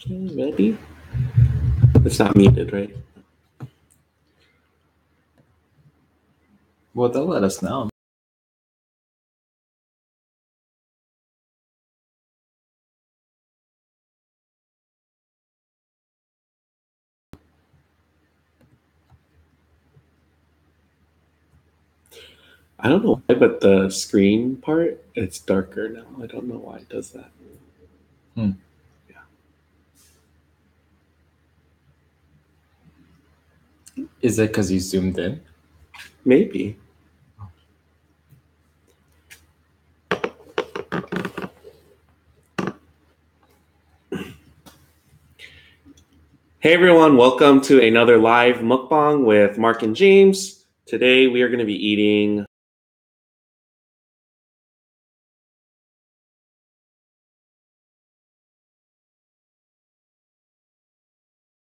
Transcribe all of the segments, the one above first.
Okay, ready? It's not muted, right? Well, they'll let us know. I don't know why, but the screen part, it's darker now. I don't know why it does that. Yeah. Is it because you zoomed in? Maybe. Hey everyone, welcome to another live mukbang with Mark and James. Today we are going to be eating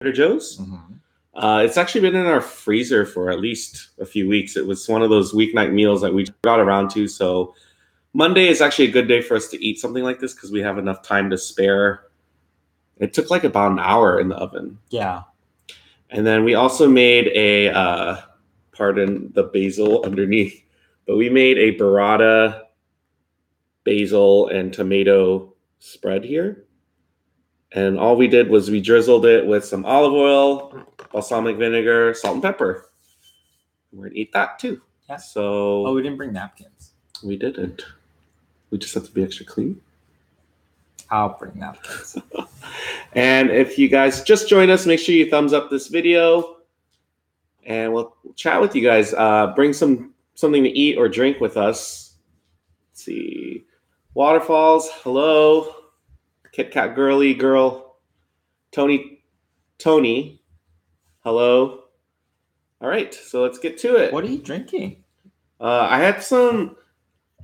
Trader Joe's. It's actually been in our freezer for at least a few weeks. It was one of those weeknight meals that we got around to. So Monday is actually a good day for us to eat something like this because we have enough time to spare. It took like about an hour in the oven. Yeah. And then we also made a, pardon the basil underneath, but we made a burrata basil and tomato spread here. And all we did was we drizzled it with some olive oil, balsamic vinegar, salt, and pepper. We're gonna eat that too. Yeah. So we didn't bring napkins. We didn't. We just have to be extra clean. I'll bring napkins. And if you guys just joined us, make sure you thumbs up this video, and we'll chat with you guys. Bring something to eat or drink with us. Let's see, Waterfalls. Hello, Kit Kat girly girl, Tony. Hello. All right, so let's get to it. What are you drinking? I had some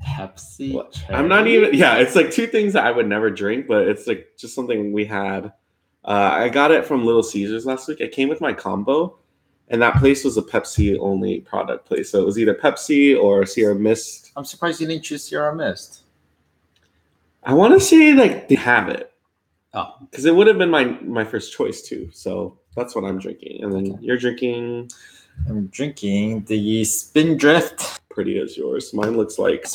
Pepsi. I'm not even. Yeah, it's like two things that I would never drink, but it's like just something we had. I got it from Little Caesars last week. It came with my combo, and that place was a Pepsi only product place. So it was either Pepsi or Sierra Mist. I'm surprised you didn't choose Sierra Mist. I want to say like they have it. Oh, because it would have been my first choice too. So that's what I'm drinking. And then you're drinking. I'm drinking the Spindrift. Pretty as yours. Mine looks like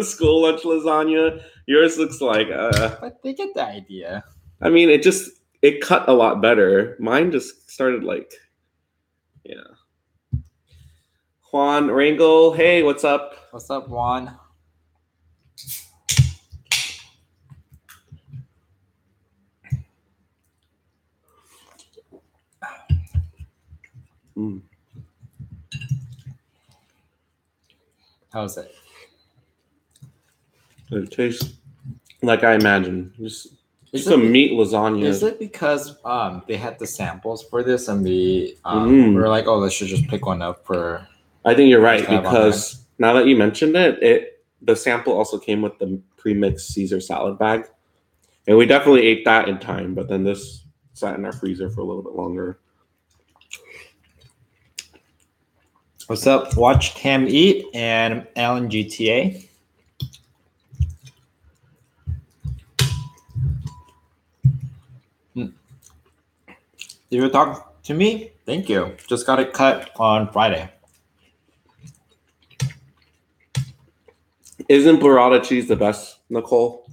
school lunch lasagna. Yours looks like But they get the idea. I mean, it cut a lot better. Mine just started like, yeah. Juan Rangel, hey, what's up? What's up, Juan? How's it? It tastes like I imagined. Just a meat lasagna. Is it because they had the samples for this and we were like, oh, let's just pick one up for... I think you're right, because now that you mentioned it, the sample also came with the pre-mixed Caesar salad bag. And we definitely ate that in time, but then this sat in our freezer for a little bit longer. What's up? Watch Cam Eat and Alan GTA. You talk to me? Thank you. Just got it cut on Friday. Isn't burrata cheese the best, Nicole?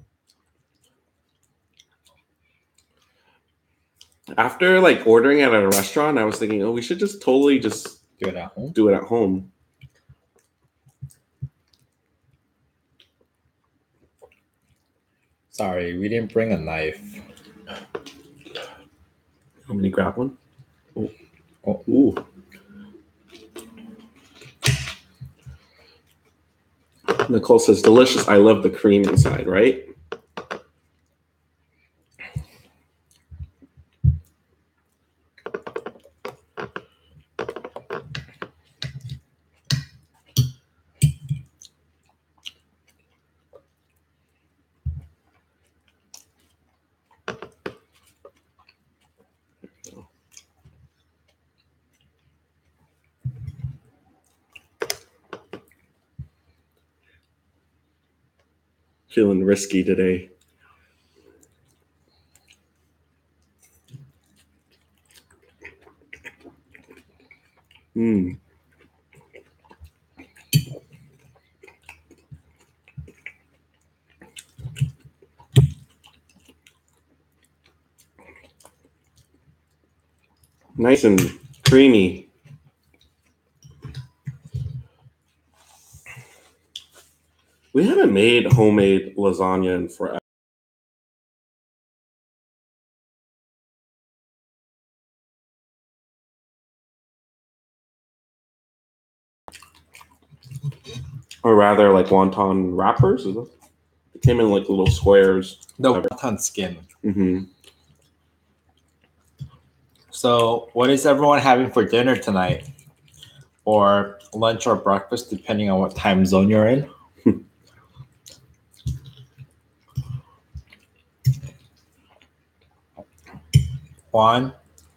After like ordering it at a restaurant, I was thinking, oh, we should just totally just do it at home. Do it at home. Sorry, we didn't bring a knife. Want me to grab one? Oh. Oh. Ooh. Nicole says, delicious. I love the cream inside, right? Feeling risky today. Mm. Nice and creamy. We haven't made homemade lasagna in forever. Or rather, like wonton wrappers. It came in like little squares. The wonton skin. Mm-hmm. So, what is everyone having for dinner tonight? Or lunch or breakfast, depending on what time zone you're in? Juan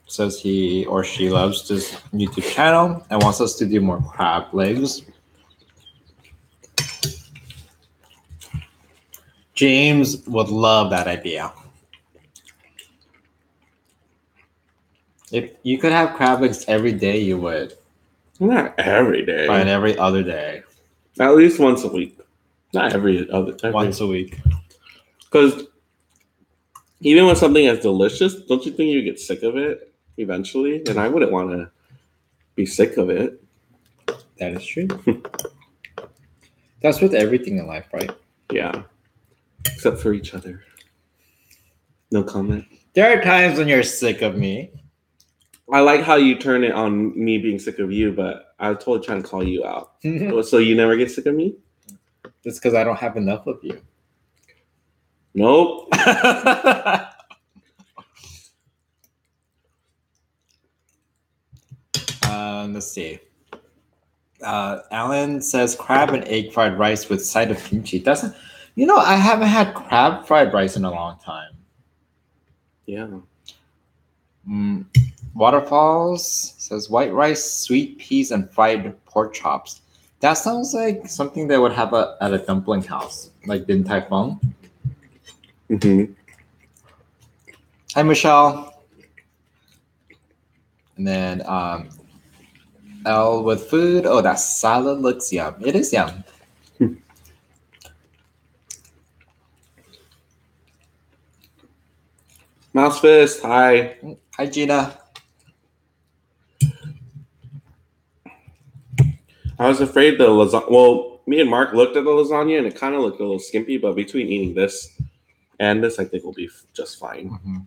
says he or she loves this YouTube channel and wants us to do more crab legs. James would love that idea. If you could have crab legs every day, you would. Not every day. But every other day. At least once a week. Not every other. Once a week. Because even with something as delicious, don't you think you get sick of it eventually? And I wouldn't want to be sick of it. That is true. That's with everything in life, right? Yeah. Except for each other. No comment. There are times when you're sick of me. I like how you turn it on me being sick of you, but I was totally trying to call you out. So you never get sick of me? It's because I don't have enough of you. Nope. Let's see. Alan says crab and egg fried rice with side of kimchi. I haven't had crab fried rice in a long time. Yeah. Waterfalls says white rice, sweet peas, and fried pork chops. That sounds like something they would have at a dumpling house, like Din Tai Fung. Mm-hmm. Hi, Michelle. And then L with food. Oh, that salad looks yum. It is yum. Mouse Fist, hi. Hi, Gina. I was afraid the lasagna. Well, me and Mark looked at the lasagna and it kind of looked a little skimpy, but between eating this and this, I think we'll be just fine. Mm-hmm.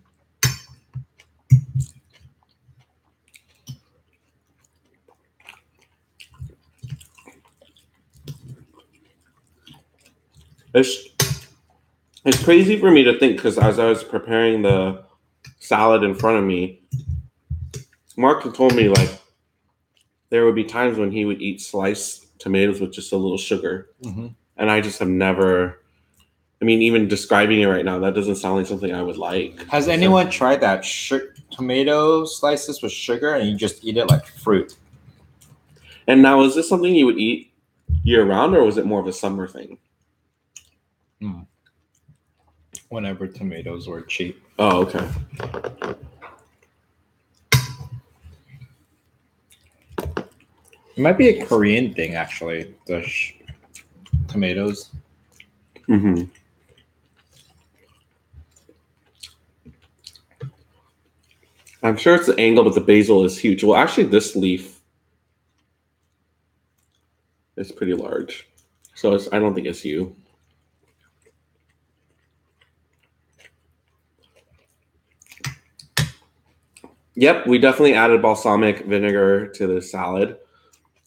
It's crazy for me to think because as I was preparing the salad in front of me, Mark had told me like there would be times when he would eat sliced tomatoes with just a little sugar, and I just have never. I mean, even describing it right now, that doesn't sound like something I would like. Has anyone tried that tomato slices with sugar and you just eat it like fruit? And now, is this something you would eat year round, or was it more of a summer thing? Whenever tomatoes were cheap. Oh, okay. It might be a Korean thing, actually. The tomatoes. Mm-hmm. I'm sure it's the angle, but the basil is huge. Well, actually, this leaf is pretty large, so I don't think it's you. Yep, we definitely added balsamic vinegar to the salad.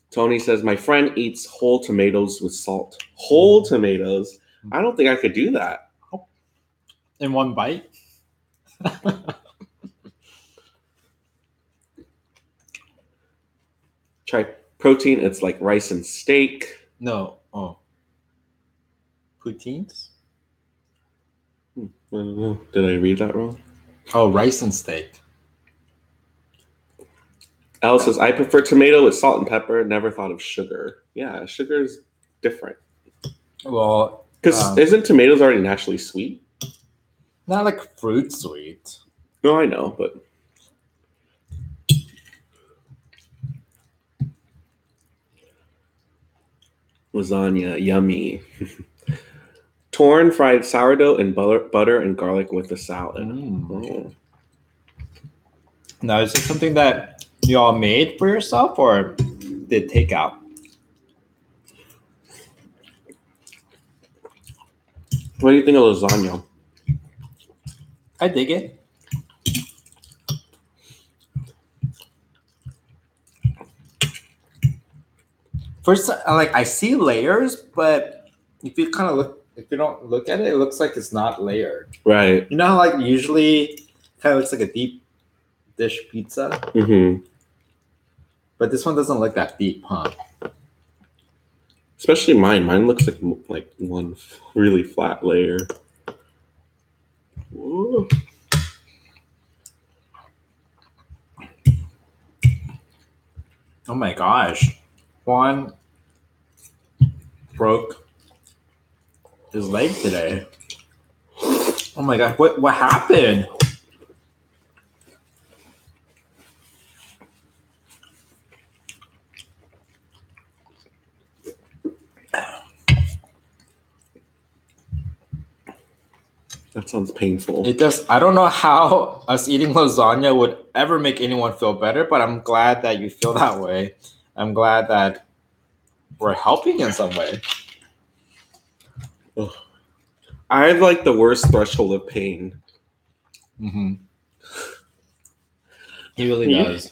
Tony says, my friend eats whole tomatoes with salt. Whole tomatoes? I don't think I could do that. In one bite? Try protein. It's like rice and steak. No. Oh. Poutines? I don't know. Did I read that wrong? Oh, rice and steak. Elle says, I prefer tomato with salt and pepper. Never thought of sugar. Yeah, sugar is different. Well, because isn't tomatoes already naturally sweet? Not like fruit sweet. No, I know, but Lasagna, yummy. Torn fried sourdough and butter and garlic with a salad. Oh. Now, is this something that you all made for yourself or did takeout? What do you think of lasagna? I dig it. First, like I see layers, but if you don't look at it, it looks like it's not layered. Right. You know how like usually kind of looks like a deep dish pizza, Mm-hmm. but this one doesn't look that deep, huh? Especially mine. Mine looks like one really flat layer. Ooh. Oh my gosh, Juan broke his leg today. Oh my god, what happened? That sounds painful. It does. I don't know how us eating lasagna would ever make anyone feel better, but I'm glad that you feel that way. I'm glad that we're helping in some way. Ugh. I have like the worst threshold of pain. Mm-hmm. He really does.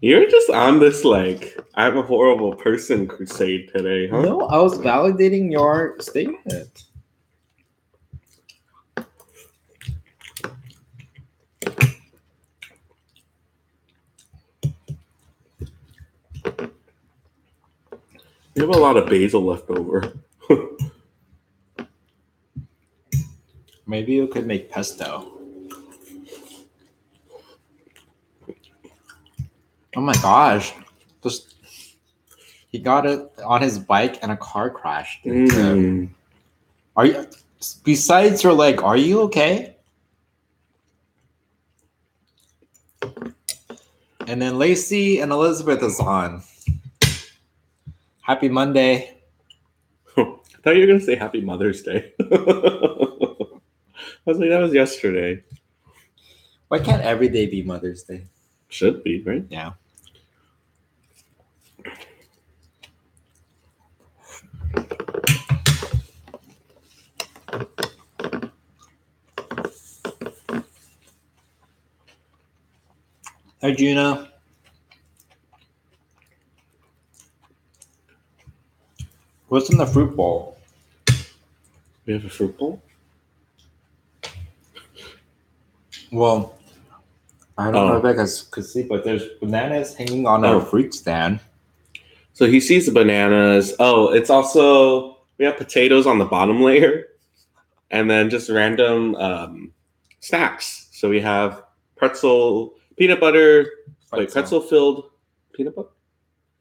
You're just on this like I'm a horrible person crusade today, huh? No, I was validating your statement. You have a lot of basil left over. Maybe you could make pesto. Oh my gosh. He got it on his bike and a car crashed. Are you, besides your leg, are you okay? And then Lacey and Elizabeth is on. Happy Monday. I thought you were going to say Happy Mother's Day. I was like, that was yesterday. Why can't every day be Mother's Day? Should be, right? Yeah. Arjuna. What's in the fruit bowl? We have a fruit bowl? Well, I don't know if I could see, but there's bananas hanging on our fruit stand. So he sees the bananas. Oh, it's also, we have potatoes on the bottom layer. And then just random snacks. So we have peanut butter, pretzel filled peanut butter?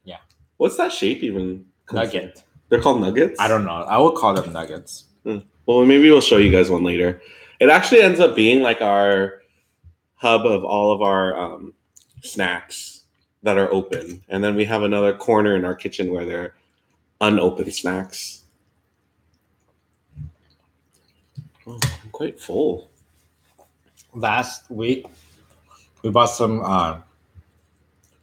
Yeah. What's that shape even? Nugget. They're called nuggets? I don't know. I would call them nuggets. Well, maybe we'll show you guys one later. It actually ends up being like our hub of all of our snacks that are open. And then we have another corner in our kitchen where they're unopened snacks. Oh, I'm quite full. Last week, we bought some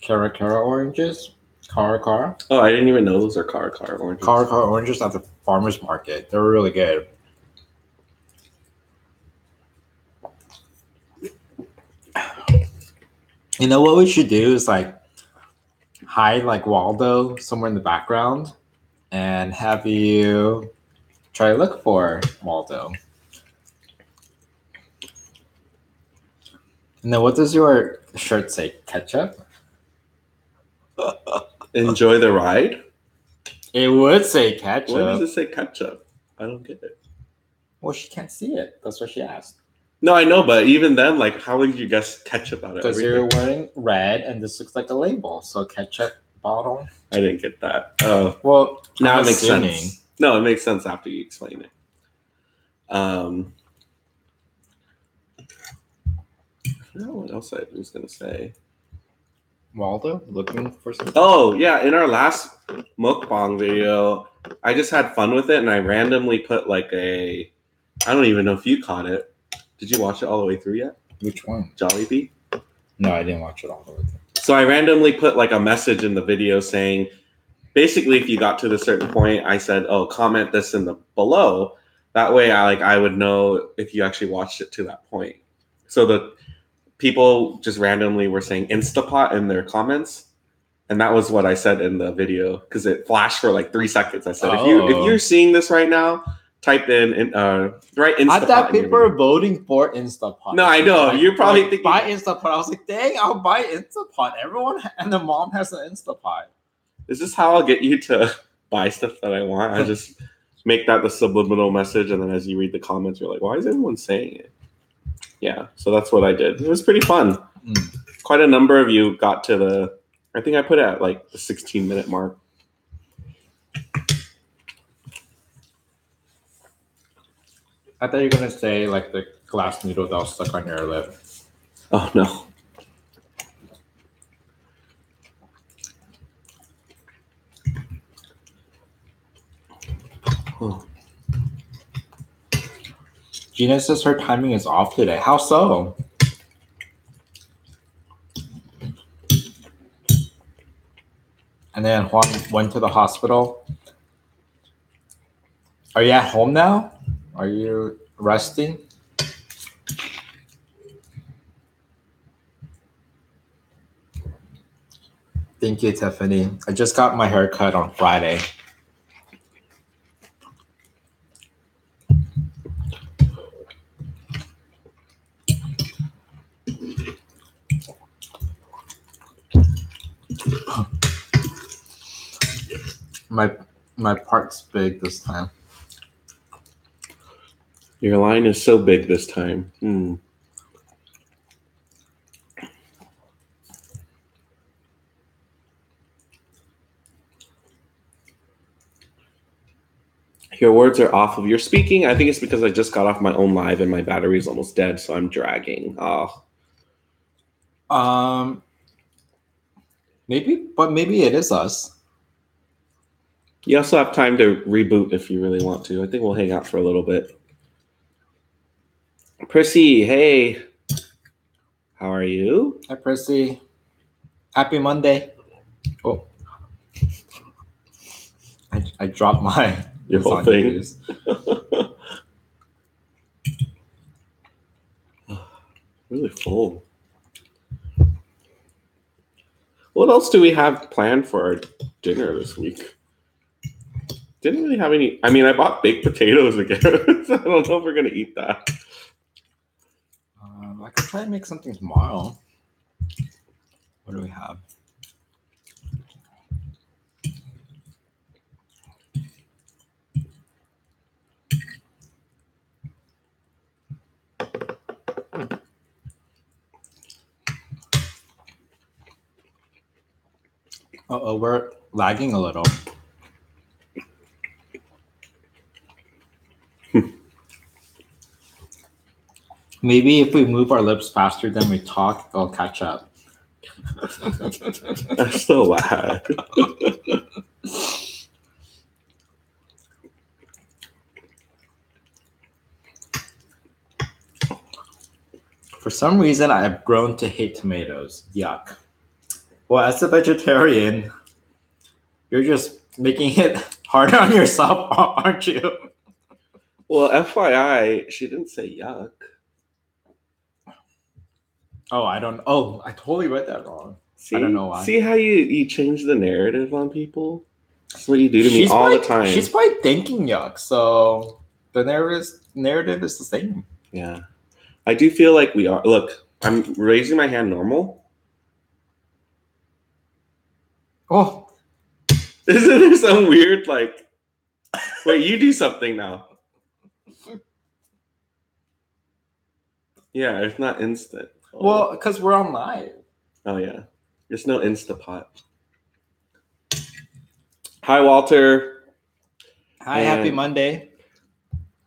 Cara oranges. Cara. Oh, I didn't even know those are Cara oranges. Cara oranges at the farmer's market. They were really good. You know what we should do is like hide like Waldo somewhere in the background and have you try to look for Waldo. And then what does your shirt say? Ketchup? Enjoy the ride? It would say ketchup. Why does it say ketchup? I don't get it. Well, she can't see it. That's what she asked. No, I know, but even then, like, how would you guess ketchup out of Because everything? you're wearing red, and this looks like a label. So ketchup bottle. I didn't get that. Oh, Well, now it makes sense. No, it makes sense after you explain it. I forgot what else I was gonna say. Waldo looking for something. Oh, yeah. In our last mukbang video, I just had fun with it and I randomly put like I don't even know if you caught it. Did you watch it all the way through yet? Which one? Jollibee? No, I didn't watch it all the way through. So I randomly put like a message in the video saying, basically, if you got to the certain point, I said, "Oh, comment this in the below." That way, I would know if you actually watched it to that point. So the people just randomly were saying Instapot in their comments, and that was what I said in the video because it flashed for like 3 seconds. I said, if you're seeing this right now, type in write Instapot. I thought people were voting for Instapot. No, I know. Like, you're probably thinking buy Instapot. I was like, dang, I'll buy Instapot. Everyone and the mom has an Instapot. Is this how I'll get you to buy stuff that I want? I just make that the subliminal message, and then as you read the comments, you're like, why is everyone saying it? Yeah, so that's what I did. It was pretty fun. Quite a number of you got to I think I put it at like the 16-minute mark. I thought you were going to say like the glass noodle that was stuck on your lip. Oh, no. Oh. Gina says her timing is off today. How so? And then Juan went to the hospital. Are you at home now? Are you resting? Thank you, Tiffany. I just got my hair cut on Friday. My part's big this time. Your line is so big this time. Your words are off of your speaking. I think it's because I just got off my own live and my battery is almost dead, so I'm dragging. Maybe it is us. You also have time to reboot if you really want to. I think we'll hang out for a little bit. Prissy, hey. How are you? Hi, Prissy. Happy Monday. Oh. I dropped my your whole thing. Really full. What else do we have planned for our dinner this week? Didn't really have any. I mean, I bought baked potatoes again. So I don't know if we're going to eat that. I could try and make something tomorrow. What do we have? Uh-oh, we're lagging a little. Maybe if we move our lips faster than we talk, it'll catch up. That's still lag. For some reason, I have grown to hate tomatoes. Yuck. Well, as a vegetarian, you're just making it harder on yourself, aren't you? Well, FYI, she didn't say yuck. Oh, I don't. Oh, I totally read that wrong. See, I don't know why. See how you change the narrative on people? That's what you do to me all the time. She's probably thinking yuck, so the narrative is the same. Yeah. I do feel like we are. Look, I'm raising my hand normal. Oh. Isn't there some weird, like... Wait, you do something now. Yeah, it's not instant. Oh. Well, because we're on live. Oh, yeah. There's no Instapot. Hi, Walter. Hi, happy Monday.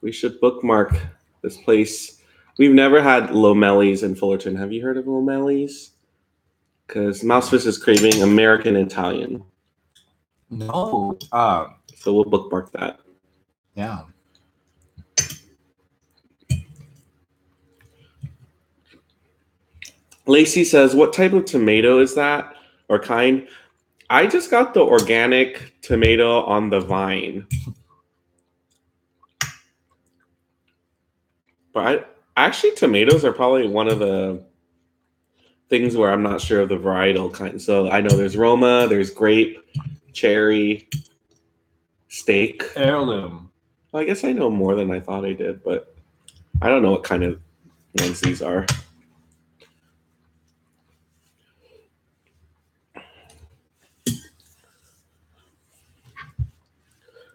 We should bookmark this place. We've never had Lomelli's in Fullerton. Have you heard of Lomelli's? Because Mousefist is craving American Italian. No. So we'll bookmark that. Yeah. Lacey says, what type of tomato is that or kind? I just got the organic tomato on the vine. But actually, tomatoes are probably one of the things where I'm not sure of the varietal kind. So I know there's Roma, there's grape, cherry, steak. Heirloom. Well, I guess I know more than I thought I did, but I don't know what kind of ones these are.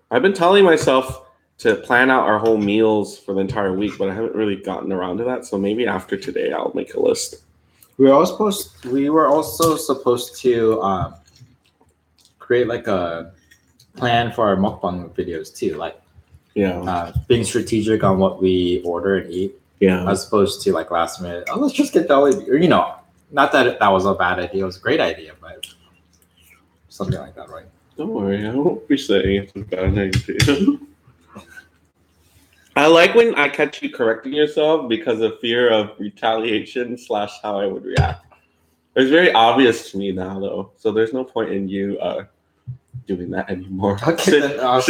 I've been telling myself to plan out our whole meals for the entire week, but I haven't really gotten around to that. So maybe after today, I'll make a list. We were also supposed to create like a plan for our mukbang videos too, like being strategic on what we order and eat. Yeah. As opposed to like last minute, oh, let's just get deli, or not that that was a bad idea. It was a great idea, but something like that, right? Don't worry, I won't be saying it's a bad idea. I like when I catch you correcting yourself because of fear of retaliation / how I would react. It's very obvious to me now, though, so there's no point in you doing that anymore. Okay, then I'll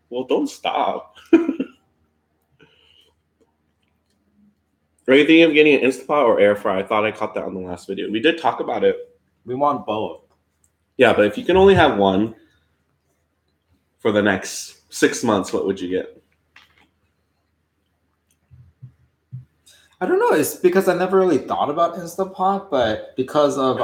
well, don't stop. Are you thinking of getting an Instapot or air fryer? I thought I caught that on the last video. We did talk about it. We want both. Yeah, but if you can only have one for the next 6 months, what would you get? I don't know. It's because I never really thought about Instapot, but because of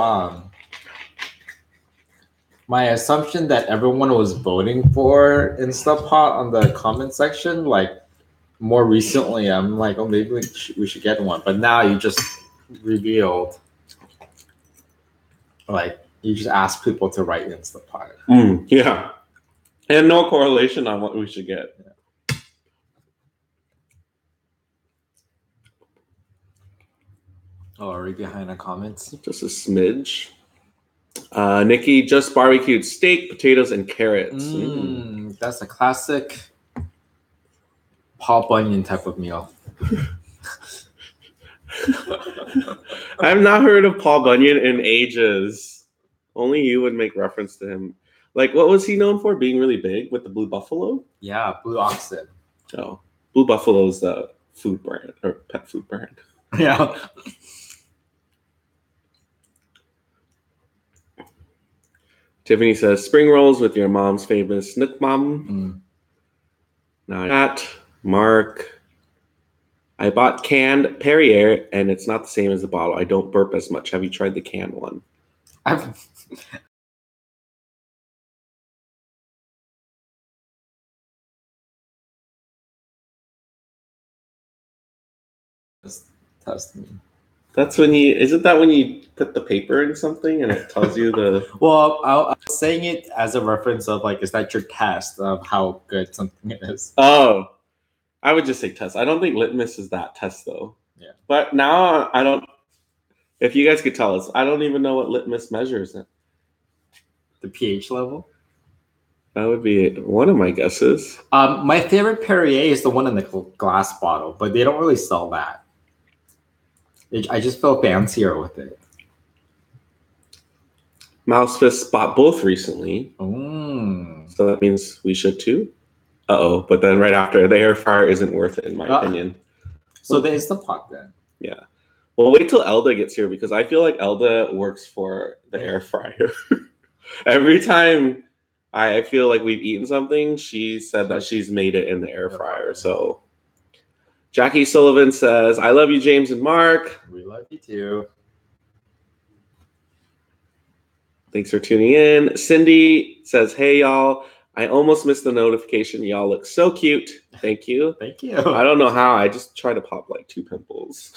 my assumption that everyone was voting for Instapot on the comment section, like more recently, I'm like, oh, maybe we should get one. But now you just revealed, like, you just ask people to write Instapot. Yeah. And no correlation on what we should get. Yeah. Oh, are we behind the comments? Just a smidge. Nikki just barbecued steak, potatoes, and carrots. That's a classic Paul Bunyan type of meal. I've not heard of Paul Bunyan in ages. Only you would make reference to him. Like, what was he known for? Being really big with the Blue Buffalo? Yeah, Blue Oxen. Oh, Blue Buffalo is the food brand or pet food brand. Yeah. Tiffany says, spring rolls with your mom's famous Mukbang. Not that. Mark. I bought canned Perrier, and it's not the same as the bottle. I don't burp as much. Have you tried the canned one? Just test me. That's when isn't that when you put the paper in something and it tells you the... Well, I was saying it as a reference of like, is that your test of how good something is? Oh, I would just say test. I don't think litmus is that test though. Yeah. But now I don't, if you guys could tell us, I don't even know what litmus measures it. The pH level? That would be one of my guesses. My favorite Perrier is the one in the glass bottle, but they don't really sell that. I just feel fancier with it. Mousefist bought both recently. So that means we should too. Uh-oh. But then right after, the air fryer isn't worth it in my opinion. So the Instapot then. Yeah. Well, wait till Elda gets here because I feel like Elda works for the air fryer. Every time I feel like we've eaten something, she said that she's made it in the air fryer. So Jackie Sullivan says, I love you, James and Mark. We love you too. Thanks for tuning in. Cindy says, hey, y'all. I almost missed the notification. Y'all look so cute. Thank you. Thank you. I don't know how. I just try to pop like 2 pimples.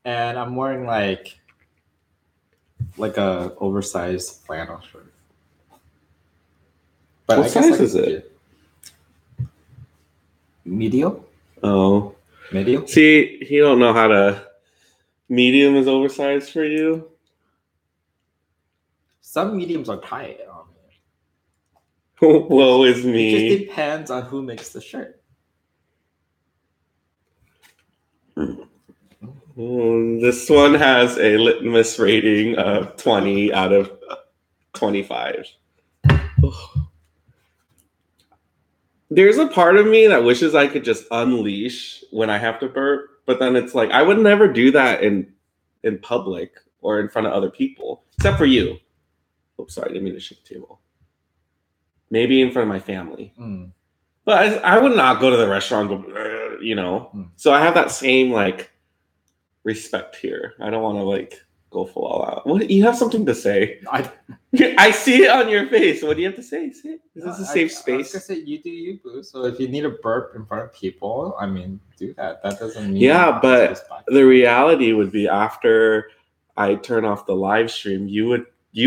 And I'm wearing like a oversized flannel shirt. But what size is it? Medium. Oh. Medium? See, you don't know how to... Medium is oversized for you? Some mediums are tight. Woe is It me. just depends on who makes the shirt. This one has a litmus rating of 20 out of 25. There's a part of me that wishes I could just unleash when I have to burp, but then it's like I would never do that in public or in front of other people, except for you. Oops, sorry, I didn't mean to shake the table. Maybe in front of my family. But I would not go to the restaurant and go, you know. So I have that same like respect here. I don't want to like go full all out. What, you have something to say? I see it on your face. What do you have to say? Say it. Is this a safe space? I was gonna say you do you, boo. So if you need a burp in front of people, I mean, do that. That doesn't mean but the reality would be after I turn off the live stream, you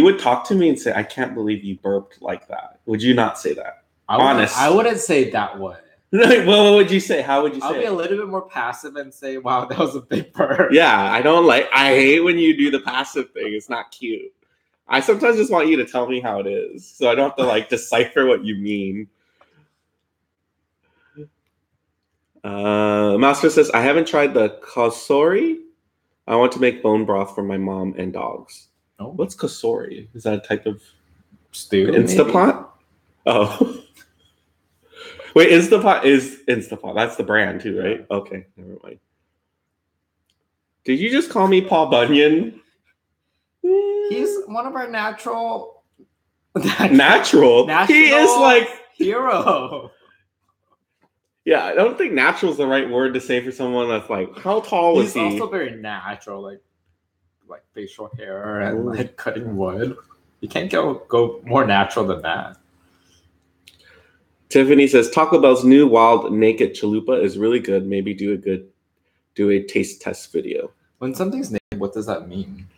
would talk to me and say, "I can't believe you burped like that." Would you not say that? I wouldn't say that way. Well, what would you say? How would you say? I'll be a little bit more passive and say, "Wow, that was a big burp." Yeah, I hate when you do the passive thing. It's not cute. I sometimes just want you to tell me how it is, so I don't have to like decipher what you mean. Master says, I haven't tried the kosori. I want to make bone broth for my mom and dogs. Oh. What's kosori? Is that a type of stew? Instapot? Oh. Wait, Instapot is Instapot. That's the brand too, right? Okay, never mind. Did you just call me Paul Bunyan? He's one of our natural. Natural? He is like hero. Yeah, I don't think natural is the right word to say for someone that's like, how tall is he? He's also very natural, like facial hair and like cutting wood. You can't go more natural than that. Tiffany says Taco Bell's new wild naked chalupa is really good. Maybe do a taste test video. When something's naked, what does that mean?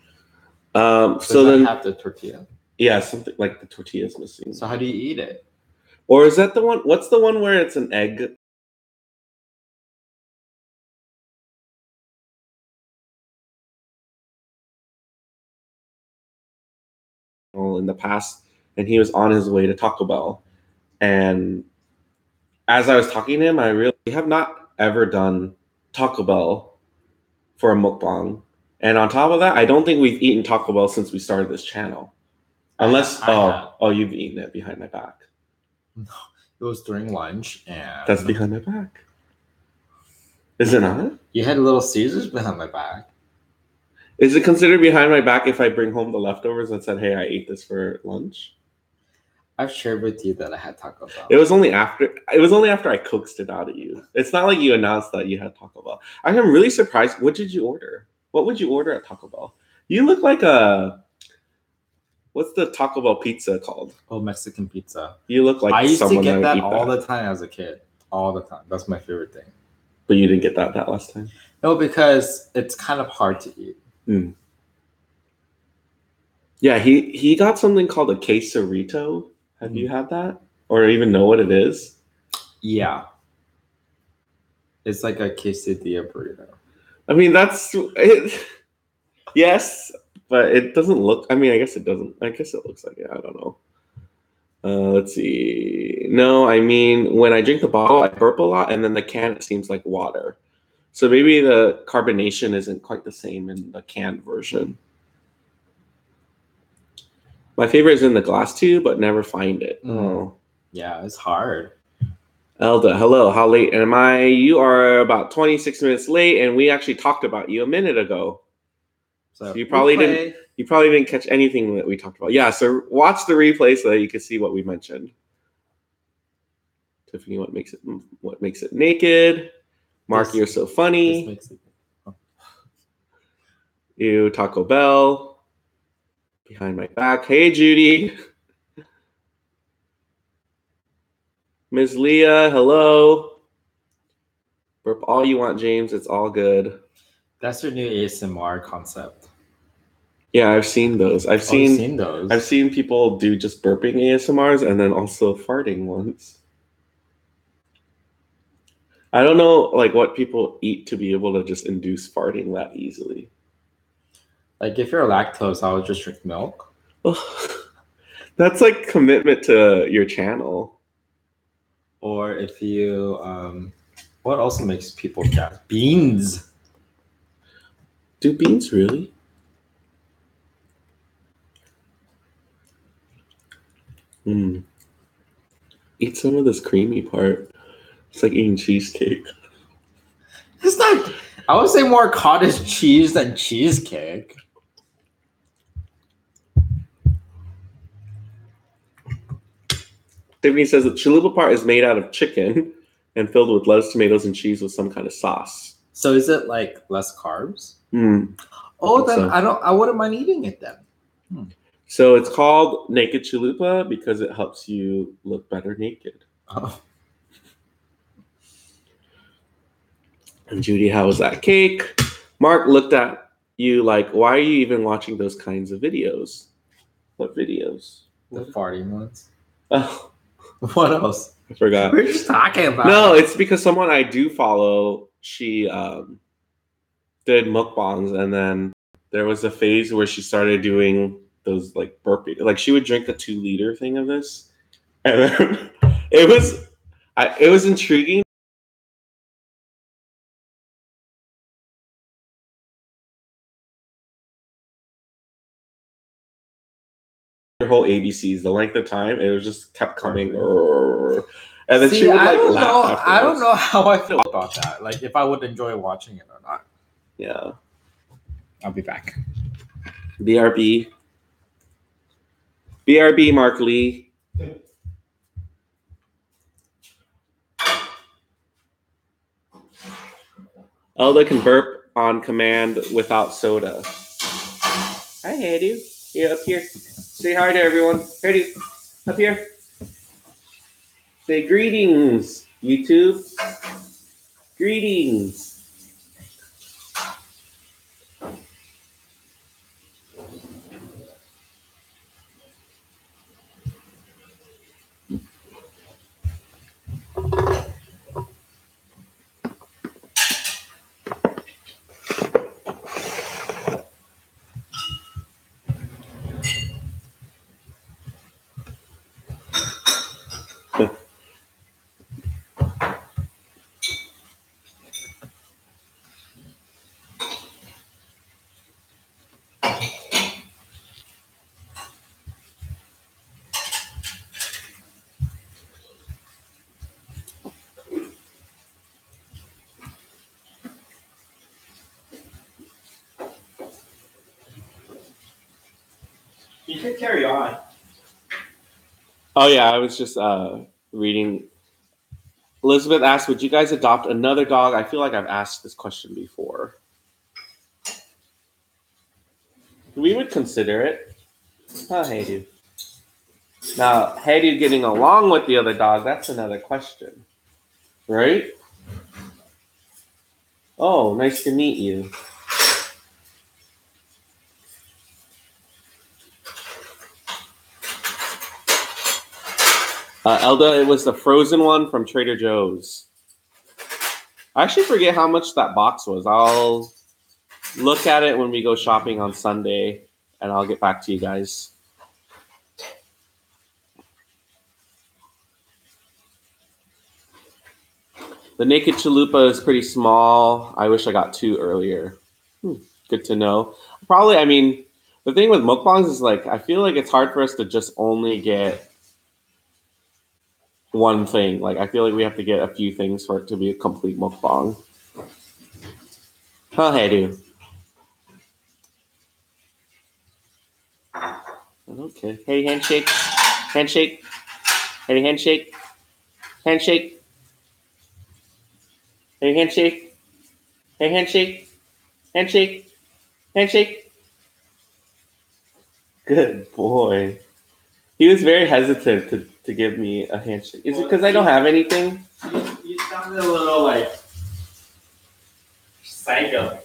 Does then have the tortilla? Yeah, something like the tortilla is missing. So how do you eat it? Or is that the one? What's the one where it's an egg? In the past, and he was on his way to Taco Bell, and as I was talking to him, I realized we have not ever done Taco Bell for a mukbang. And on top of that, I don't think we've eaten Taco Bell since we started this channel. Unless, you've eaten it behind my back. No, it was during lunch. And that's behind my back. Is it not? You had Little Caesars behind my back. Is it considered behind my back if I bring home the leftovers and said, hey, I ate this for lunch? I've shared with you that I had Taco Bell. It was only after I coaxed it out of you. It's not like you announced that you had Taco Bell. I am really surprised. What did you order? What would you order at Taco Bell? You look like what's the Taco Bell pizza called? Oh, Mexican pizza. You look like I used to get that all the time as a kid. All the time. That's my favorite thing. But you didn't get that last time? No, because it's kind of hard to eat. Mm. Yeah, he got something called a quesarito. Have you had that? Or even know what it is? Yeah. It's like a quesadilla burrito. I mean, that's it. Yes, but it doesn't look. I mean, I guess it doesn't. I guess it looks like it. I don't know. Let's see. No, I mean, when I drink the bottle, I burp a lot, and then the can, it seems like water. So maybe the carbonation isn't quite the same in the canned version. My favorite is in the glass tube, but never find it. Oh. Yeah, it's hard. Elda, hello. How late am I? You are about 26 minutes late, and we actually talked about you a minute ago. So you probably didn't catch anything that we talked about. Yeah, so watch the replay so that you can see what we mentioned. Tiffany, what makes it naked? Mark, you're so funny. You, Taco Bell. Behind my back. Hey, Judy. Ms. Leah, hello. Burp all you want, James. It's all good. That's your new ASMR concept. Yeah, I've seen those. I've seen those. I've seen people do just burping ASMRs and then also farting ones. I don't know like what people eat to be able to just induce farting that easily. Like if you're lactose, I would just drink milk. That's like commitment to your channel. Or if you, what also makes people gas? Beans. Do beans really? Eat some of this creamy part. It's like eating cheesecake. It's not. I would say more cottage cheese than cheesecake. Tiffany says the chalupa part is made out of chicken and filled with lettuce, tomatoes, and cheese with some kind of sauce. So is it like less carbs? Oh, then so. I wouldn't mind eating it then. So it's called naked chalupa because it helps you look better naked. Oh. And Judy, how was that cake? Mark looked at you like, why are you even watching those kinds of videos? What videos? The farting ones. Oh. What else? I forgot. We're just talking about. No, it's because someone I do follow, she did mukbangs, and then there was a phase where she started doing those like burpee. Like she would drink a 2-liter thing of this, and then it was intriguing. Her whole ABCs, the length of time, it was just kept coming. And then she would like laugh. I don't know how I feel about that. Like if I would enjoy watching it or not. Yeah. I'll be back. BRB. BRB, Mark Lee. Elda can burp on command without soda. Hi, Hadu. Yeah, up here. Say hi to everyone. Hadu, up here. Say greetings, YouTube. Greetings. You can carry on. Oh yeah, I was just reading. Elizabeth asked, "Would you guys adopt another dog?" I feel like I've asked this question before. We would consider it. Oh, Hadu. Now, Hadu getting along with the other dog, that's another question. Right? Oh, nice to meet you. Elda, it was the frozen one from Trader Joe's. I actually forget how much that box was. I'll look at it when we go shopping on Sunday, and I'll get back to you guys. The naked chalupa is pretty small. I wish I got 2 earlier. Good to know. Probably, I mean, the thing with mukbangs is like, I feel like it's hard for us to just only get one thing. Like, I feel like we have to get a few things for it to be a complete mukbang. Huh, Hadu? Okay. Hey, handshake. Handshake. Hey, handshake. Handshake. Hey, handshake. Hey, handshake. Handshake. Handshake. Good boy. He was very hesitant to give me a handshake. Is it because I don't have anything? You sounded a little like psycho.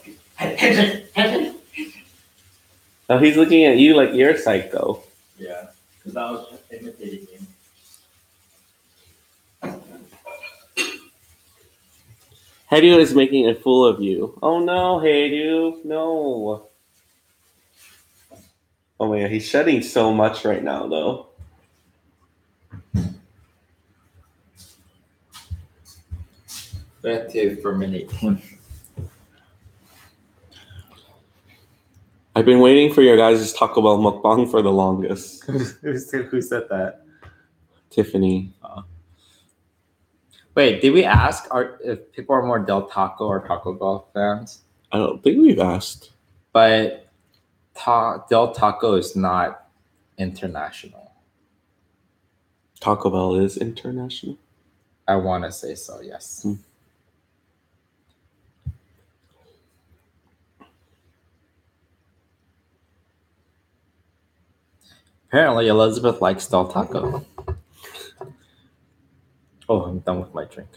Oh, he's looking at you like you're psycho. Yeah, because I was just imitating you. Hadu is making a fool of you. Oh no, Hadu, no. Oh man, he's shedding so much right now, though. I have to fermentate him. I've been waiting for your guys' Taco Bell mukbang for the longest. Who said that? Tiffany. Wait, did we ask if people are more Del Taco or Taco Bell fans? I don't think we've asked. But Del Taco is not international. Taco Bell is international. I want to say so, yes. Apparently, Elizabeth likes Del Taco. Oh, I'm done with my drink.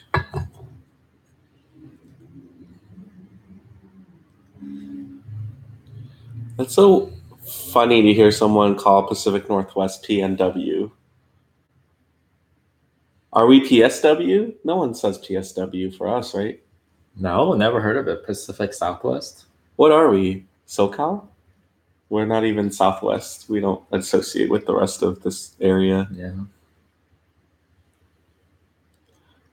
That's so funny to hear someone call Pacific Northwest PNW. Are we PSW? No one says PSW for us, right? No, never heard of it. Pacific Southwest. What are we? SoCal? We're not even Southwest. We don't associate with the rest of this area. Yeah.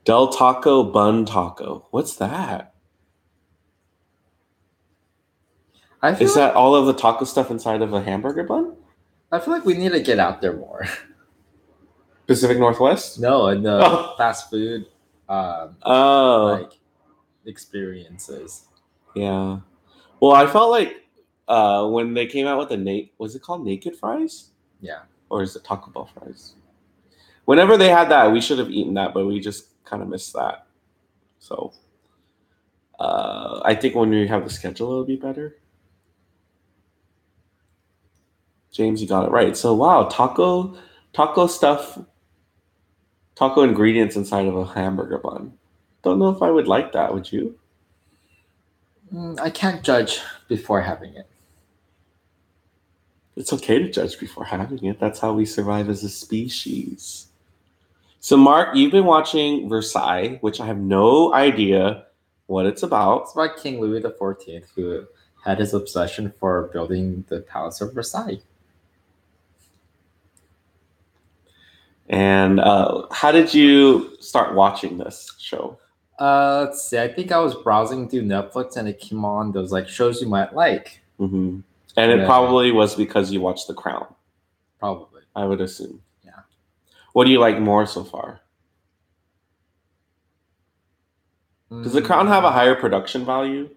Del Taco Bun Taco. What's that? Is that all of the taco stuff inside of a hamburger bun? I feel like we need to get out there more. Pacific Northwest? No, and the fast food like experiences. Yeah. Well, I felt like when they came out with was it called Naked Fries? Yeah. Or is it Taco Bell fries? Whenever they had that, we should have eaten that, but we just kind of missed that. So I think when we have the schedule, it'll be better. James, you got it right. So wow, taco stuff, taco ingredients inside of a hamburger bun. Don't know if I would like that. Would you? I can't judge before having it. It's okay to judge before having it. That's how we survive as a species. So, Mark, you've been watching Versailles, which I have no idea what it's about. It's about King Louis XIV, who had his obsession for building the Palace of Versailles. And how did you start watching this show? Let's see. I think I was browsing through Netflix and it came on those like shows you might like. Mm-hmm. And it probably was because you watched The Crown. Probably. I would assume. Yeah. What do you like more so far? Does The Crown have a higher production value?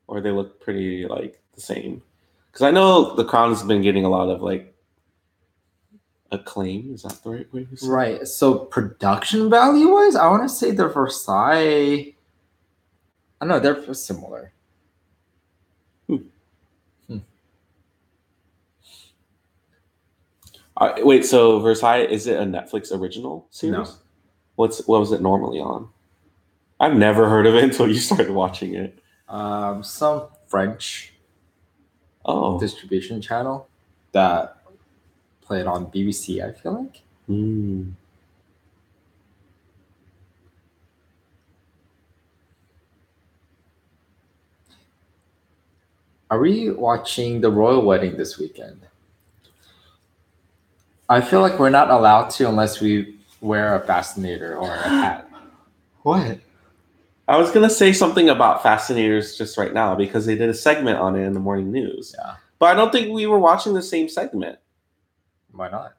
Or they look pretty like the same? Because I know The Crown's been getting a lot of like acclaim. Is that the right way to say it? Right. So production value wise, I want to say the Versailles. I know they're similar. Wait, so Versailles, is it a Netflix original series? No. What was it normally on? I've never heard of it until you started watching it. Some French distribution channel that played on BBC, I feel like. Are we watching the royal wedding this weekend? I feel like we're not allowed to unless we wear a fascinator or a hat. What? I was going to say something about fascinators just right now because they did a segment on it in the morning news. Yeah. But I don't think we were watching the same segment. Why not?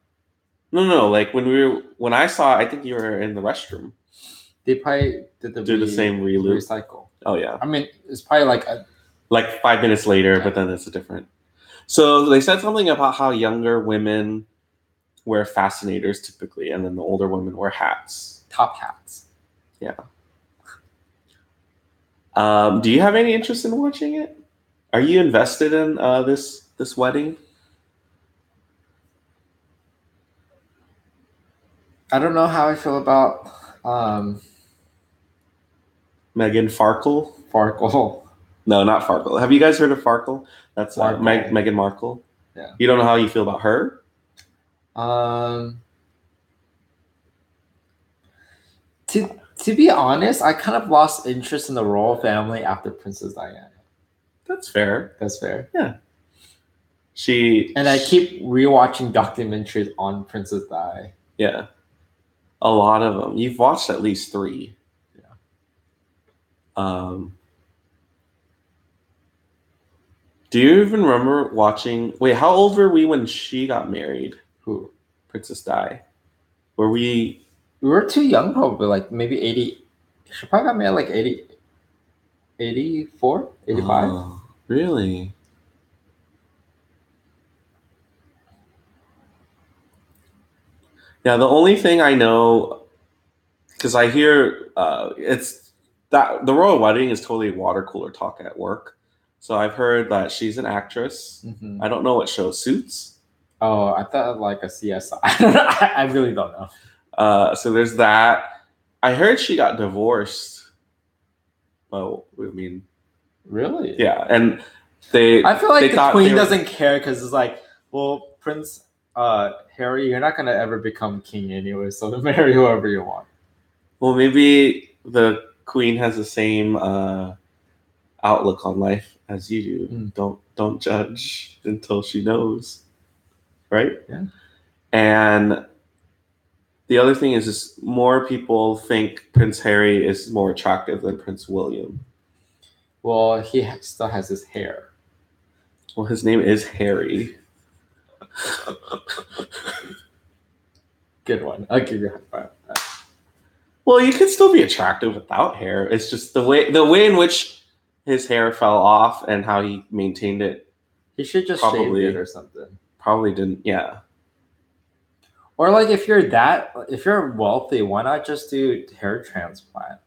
No. Like when I saw, I think you were in the restroom. They probably did the same recycle. Oh yeah. I mean, it's probably like 5 minutes later, but then it's a different. So they said something about how younger women wear fascinators typically, and then the older women wear hats. Top hats. Yeah. Do you have any interest in watching it? Are you invested in this wedding? I don't know how I feel about Meghan Farkle. Farkle. No, not Farkle. Have you guys heard of Farkle? That's Meghan Markle. Yeah. You don't know how you feel about her? To be honest, I kind of lost interest in the royal family after Princess Diana. That's fair. That's fair. Yeah. And I keep rewatching documentaries on Princess Di. Yeah. A lot of them. You've watched at least 3. Yeah. Do you even remember watching? Wait, how old were we when she got married? Who? Princess Di. Were we? We were too young, probably. Like maybe 80. She probably got married like 80, 84, 85. Oh, really? Yeah, the only thing I know, because I hear it's that the royal wedding is totally water cooler talk at work. So I've heard that she's an actress. Mm-hmm. I don't know what show. Suits? Oh, I thought like a CSI. I really don't know. So there's that. I heard she got divorced. Well, I mean, really? yeah, and I feel like the queen doesn't care because it's like, well, Prince Harry, you're not gonna ever become king anyway, so marry whoever you want. Well, maybe the queen has the same outlook on life as you do. Don't judge until she knows, right? Yeah. And the other thing is, just more people think Prince Harry is more attractive than Prince William. Well, he still has his hair. Well, his name is Harry. Good one. I'll give you a high five. Well, you could still be attractive without hair. It's just the way in which his hair fell off and how he maintained it. He should just shave it or something. Probably didn't. Yeah. Or like if you're wealthy, why not just do hair transplant?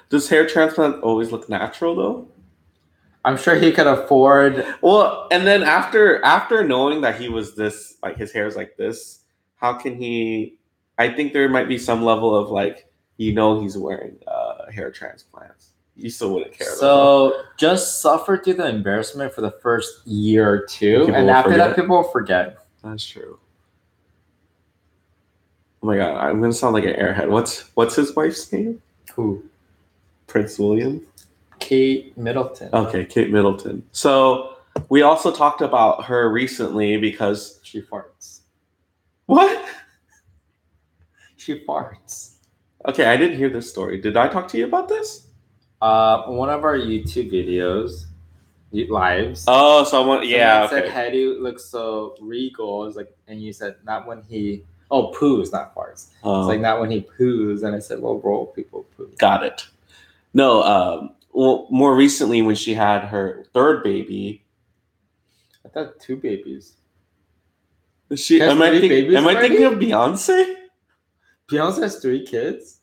Does hair transplant always look natural though? I'm sure he could afford. Well, and then after knowing that he was this, like his hair's like this, how can he? I think there might be some level of like, he's wearing hair transplants. You still wouldn't care. So just suffer through the embarrassment for the first year or two, and after that, people will forget. That's true. Oh my god, I'm gonna sound like an airhead. What's his wife's name? Who? Prince William. Kate Middleton. Okay, Kate Middleton. So we also talked about her recently because she farts. What? She farts. Okay, I didn't hear this story. Did I talk to you about this? One of our YouTube videos, lives. Oh, someone, yeah. Said, "How do you look so regal?" It's like, and you said, "Not when he poos, not farts." It's like not when he poos, and I said, "Well, royal people poo." Got it. No, well, more recently when she had her 3rd baby. I thought 2 babies. Am I thinking of Beyonce? Beyonce has 3 kids.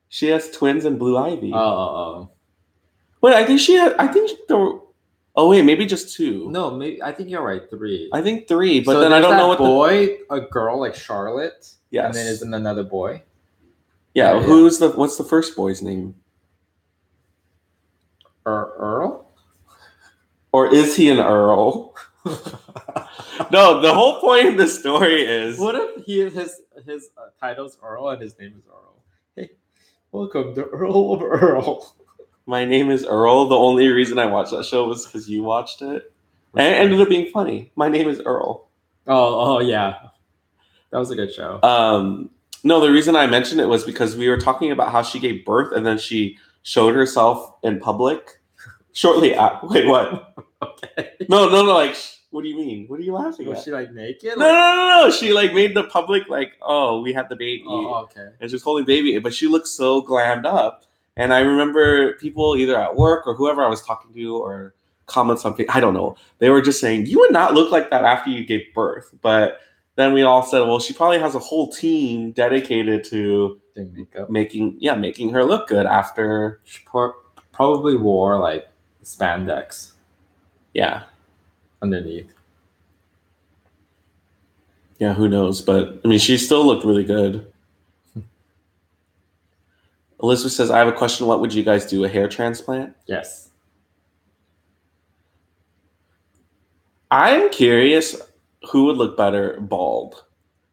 She has twins and Blue Ivy. Oh. Wait, I think there were. Oh wait, maybe just 2. No, maybe I think you're right. 3. I think 3, but so then I don't know what boy, a girl like Charlotte. Yes. And then isn't another boy? Yeah. What's the first boy's name? Earl? Or is he an Earl? No, the whole point of the story is. What if his title's Earl and his name is Earl? Hey, welcome to Earl of Earl. My name is Earl. The only reason I watched that show was because you watched it. And it ended up being funny. My name is Earl. Oh yeah. That was a good show. No, the reason I mentioned it was because we were talking about how she gave birth and then she showed herself in public shortly after. Wait, what? Okay. No, like, what do you mean? What are you laughing at? Was she like naked? No. She like made the public like, oh, we had the baby. Oh, okay. And she was holding baby, but she looked so glammed up. And I remember people either at work or whoever I was talking to or comments on, I don't know. They were just saying, you would not look like that after you gave birth. But then we all said, well, she probably has a whole team dedicated to making her look good after. She probably wore like spandex. Yeah. Underneath. Yeah, who knows? But I mean, she still looked really good. Elizabeth says, I have a question. What would you guys do? A hair transplant? Yes. I'm curious who would look better bald.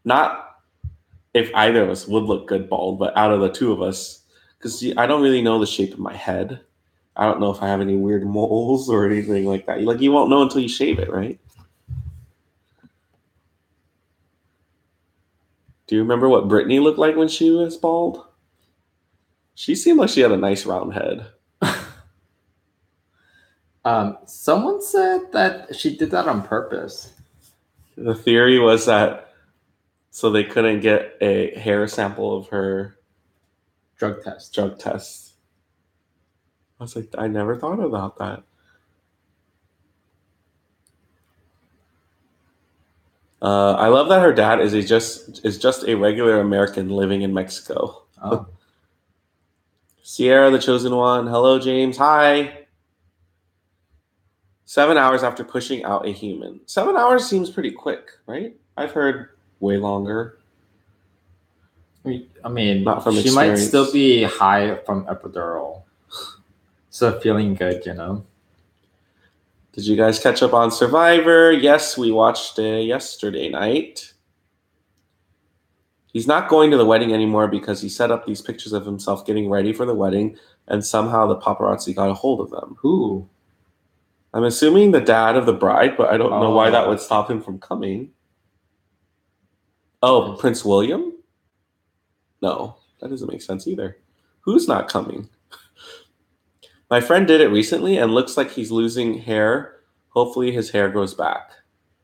Not if either of us would look good bald, but out of the 2 of us. Because I don't really know the shape of my head. I don't know if I have any weird moles or anything like that. Like, you won't know until you shave it, right? Do you remember what Brittany looked like when she was bald? She seemed like she had a nice round head. Someone said that she did that on purpose. The theory was that so they couldn't get a hair sample of her Drug test. I was like, I never thought about that. I love that her dad is just a regular American living in Mexico. Oh. Sierra, the chosen one. Hello, James. Hi. 7 hours after pushing out a human. 7 hours seems pretty quick, right? I've heard way longer. I mean, Not from she might experience. still be high from epidural. So feeling good, you know? Did you guys catch up on Survivor? Yes, we watched it yesterday night. He's not going to the wedding anymore because he set up these pictures of himself getting ready for the wedding, and somehow the paparazzi got a hold of them. Who? I'm assuming the dad of the bride, but I don't know why that would stop him from coming. Oh, Prince William? No, that doesn't make sense either. Who's not coming? My friend did it recently and looks like he's losing hair. Hopefully his hair grows back.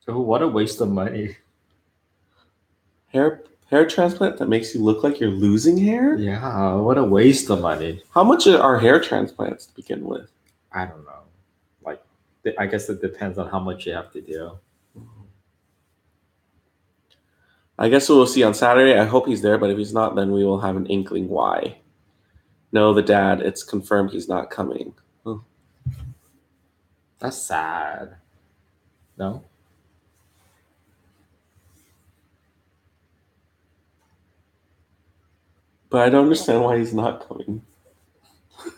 Oh, what a waste of money. Hair transplant that makes you look like you're losing hair? Yeah, what a waste of money. How much are hair transplants to begin with? I don't know. Like, I guess it depends on how much you have to do. I guess we'll see on Saturday. I hope he's there, but if he's not, then we will have an inkling why. No, the dad, it's confirmed he's not coming. Oh. That's sad. No? But I don't understand why he's not coming.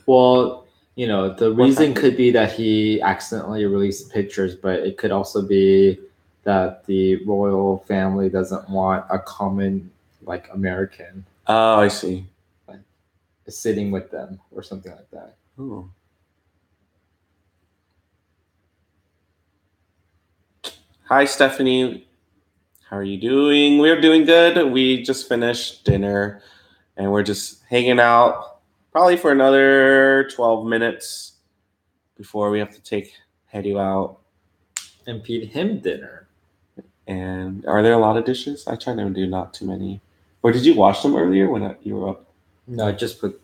Well, you know, the reason could be that he accidentally released pictures, but it could also be that the royal family doesn't want a common, like, American. Oh, I see. Like, sitting with them or something like that. Oh. Hi, Stephanie. How are you doing? We're doing good. We just finished dinner and we're just hanging out probably for another 12 minutes before we have to take Hedu out. And feed him dinner. And are there a lot of dishes? I try to do not too many. Or did you wash them earlier when you were up? No, I just put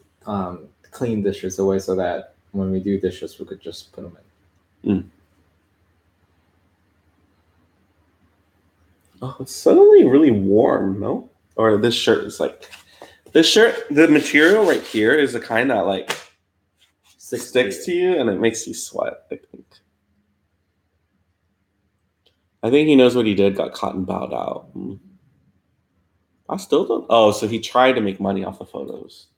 clean dishes away so that when we do dishes, we could just put them in. Oh, it's suddenly really warm, no? Or this shirt is like... This shirt, the material right here is the kind that like sticks to you and it makes you sweat, I think. I think he knows what he did, got caught and bowed out. I still don't... Oh, so he tried to make money off the photos.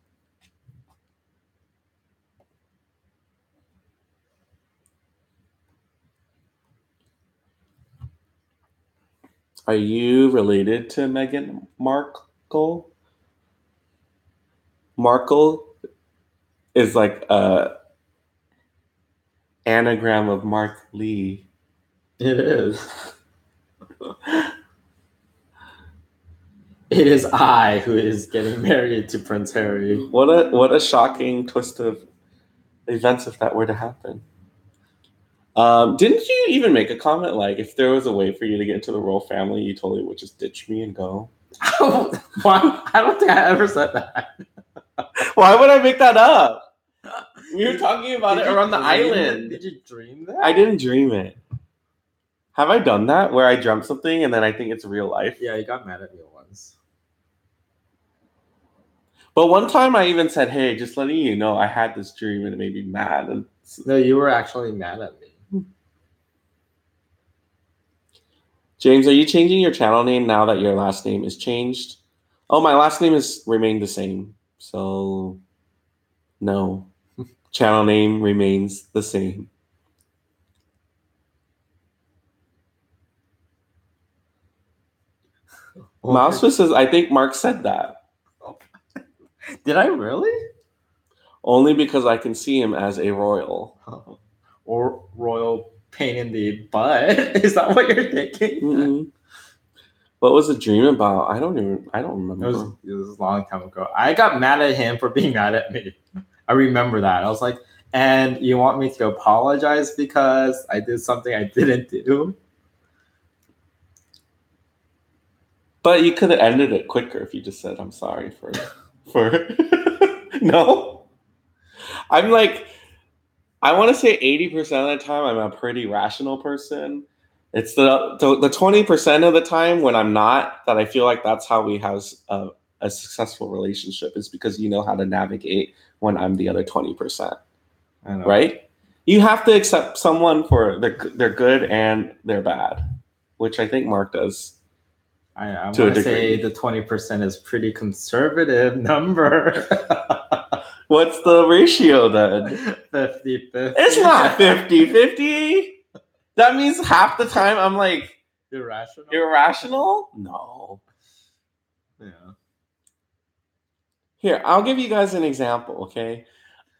Are you related to Meghan Markle? Markle is like a anagram of Mark Lee. It is. It is I who is getting married to Prince Harry. What a shocking twist of events if that were to happen. Didn't you even make a comment like if there was a way for you to get into the royal family, you totally would just ditch me and go? Why? I don't think I ever said that. Why would I make that up? We were talking about it around the island. Did you dream that? I didn't dream it. Have I done that where I dreamt something and then I think it's real life? Yeah, you got mad at me once. But one time I even said, hey, just letting you know I had this dream and it made me mad. And no, you were actually mad at me. James, are you changing your channel name now that your last name is changed? Oh, my last name has remained the same. So, no. Channel name remains the same. Mouse says, I think Mark said that. Did I really? Only because I can see him as a royal. Or royal pain in the butt. Is that what you're thinking? Mm-mm. What was the dream about? I don't remember. It was a long time ago. I got mad at him for being mad at me. I remember that. I was like, and you want me to apologize because I did something I didn't do? But you could have ended it quicker if you just said, "I'm sorry for." No. I'm like, I want to say 80% of the time I'm a pretty rational person. It's the 20% of the time when I'm not that I feel like that's how we have a successful relationship is because you know how to navigate when I'm the other 20%. I know. Right? You have to accept someone for their good and their bad, which I think Mark does. I To a want to say degree. the 20% is pretty conservative number. What's the ratio then? 50-50. It's not 50-50. That means half the time I'm like, Irrational? irrational? No. Yeah. Here, I'll give you guys an example, okay?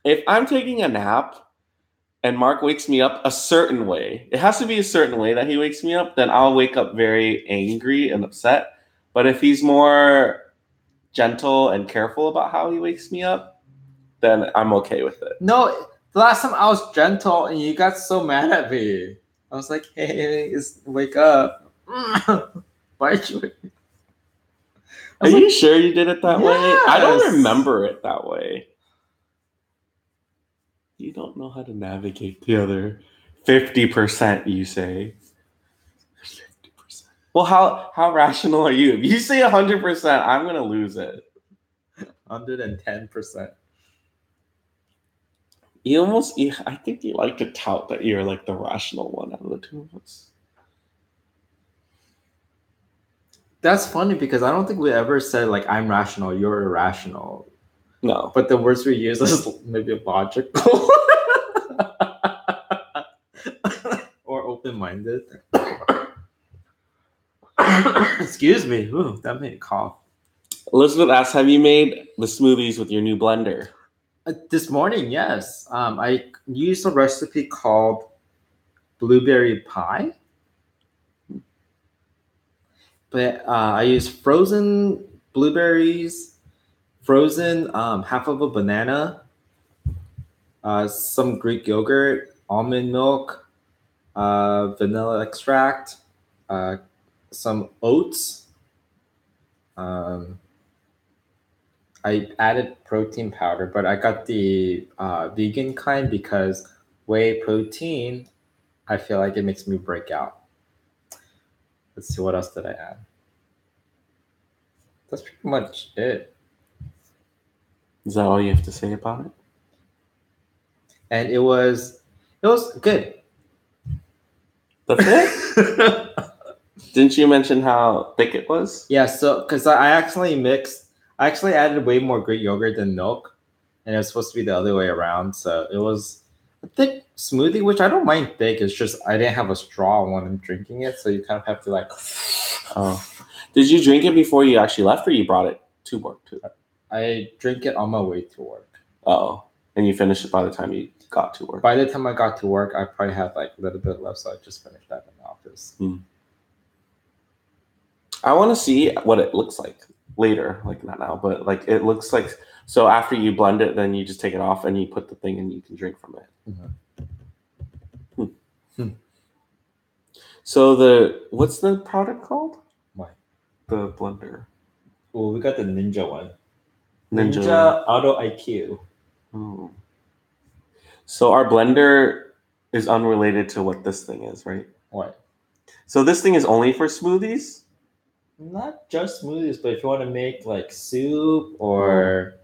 If I'm taking a nap and Mark wakes me up a certain way, it has to be a certain way that he wakes me up, then I'll wake up very angry and upset. But if he's more gentle and careful about how he wakes me up, then I'm okay with it. No, the last time I was gentle and you got so mad at me. I was like, hey, wake up. Why'd you? Are you sure you did it that way? I don't Yes. remember it that way. You don't know how to navigate the other 50%, you say. 50%. Well, how rational are you? If you say 100%, I'm going to lose it. 110%. I think you like to tout that you're like the rational one out of the two of us. That's funny because I don't think we ever said like I'm rational, you're irrational. No. But the words we use is maybe logical or open-minded. Excuse me. Ooh, that made a cough. Elizabeth asks, have you made the smoothies with your new blender? This morning, yes. I used a recipe called blueberry pie. But I used frozen blueberries, frozen half of a banana, some Greek yogurt, almond milk, vanilla extract, some oats. I added protein powder, but I got the vegan kind because whey protein, I feel like it makes me break out. Let's see, what else did I add? That's pretty much it. Is that all you have to say about it? And it was good. That's it? Didn't you mention how thick it was? Yeah, so because I actually added way more Greek yogurt than milk, and it was supposed to be the other way around. So it was a thick smoothie, which I don't mind thick. It's just I didn't have a straw when I'm drinking it, so you kind of have to like. Oh, did you drink it before you actually left, or you brought it to work too? I drink it on my way to work. Oh, and you finished it by the time you got to work. By the time I got to work, I probably had like a little bit left, so I just finished that in the office. I want to see what it looks like later, like not now, but like it looks like. So after you blend it, then you just take it off and you put the thing and you can drink from it. Mm-hmm. So what's the product called? What? The blender. Well, we got the Ninja one. Ninja Auto IQ. Oh. So our blender is unrelated to what this thing is, right? What? So this thing is only for smoothies? Not just smoothies, but if you want to make like soup or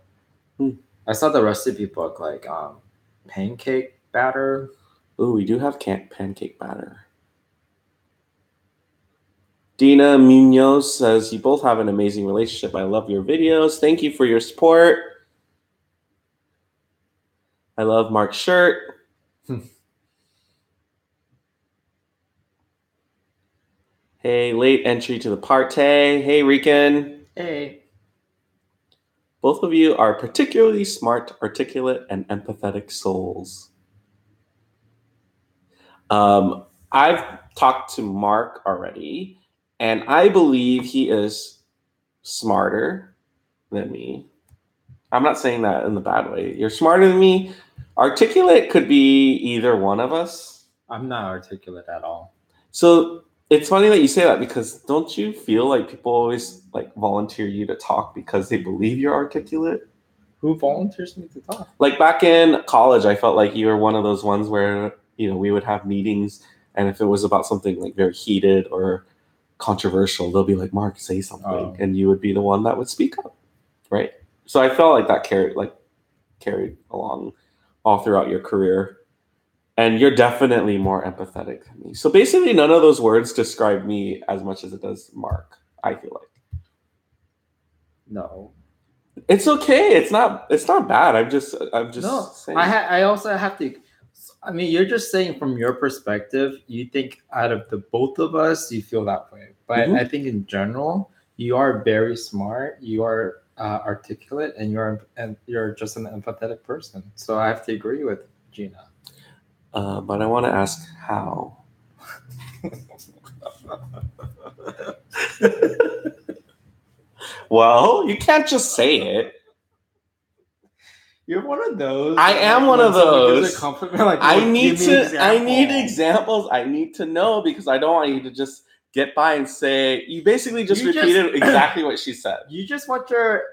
I saw the recipe book like pancake batter. Oh, we do have pancake batter. Dina Munoz says, you both have an amazing relationship. I love your videos. Thank you for your support. I love Mark's shirt. Hey, late entry to the party. Hey, Rican. Hey. Both of you are particularly smart, articulate, and empathetic souls. I've talked to Mark already, and I believe he is smarter than me. I'm not saying that in the bad way. You're smarter than me. Articulate could be either one of us. I'm not articulate at all. So it's funny that you say that, because don't you feel like people always like volunteer you to talk because they believe you're articulate? Who volunteers me to talk? Like back in college, I felt like you were one of those ones where, we would have meetings, and if it was about something like very heated or controversial, they'll be like, Mark, say something. And you would be the one that would speak up. Right. So I felt like that carried along all throughout your career. And you're definitely more empathetic than me. So basically none of those words describe me as much as it does Mark, I feel like. No. It's okay. It's not bad. I'm just saying. I also have to. I mean, you're just saying from your perspective, you think out of the both of us, you feel that way. But I think in general, you are very smart. You are articulate, and you're just an empathetic person. So I have to agree with Gina. But I want to ask how. Well, you can't just say it. You're one of those. I am one of those. Compliment, like, I need examples. I need to know, because I don't want you to just get by and say, you basically just repeated exactly what she said. You just want your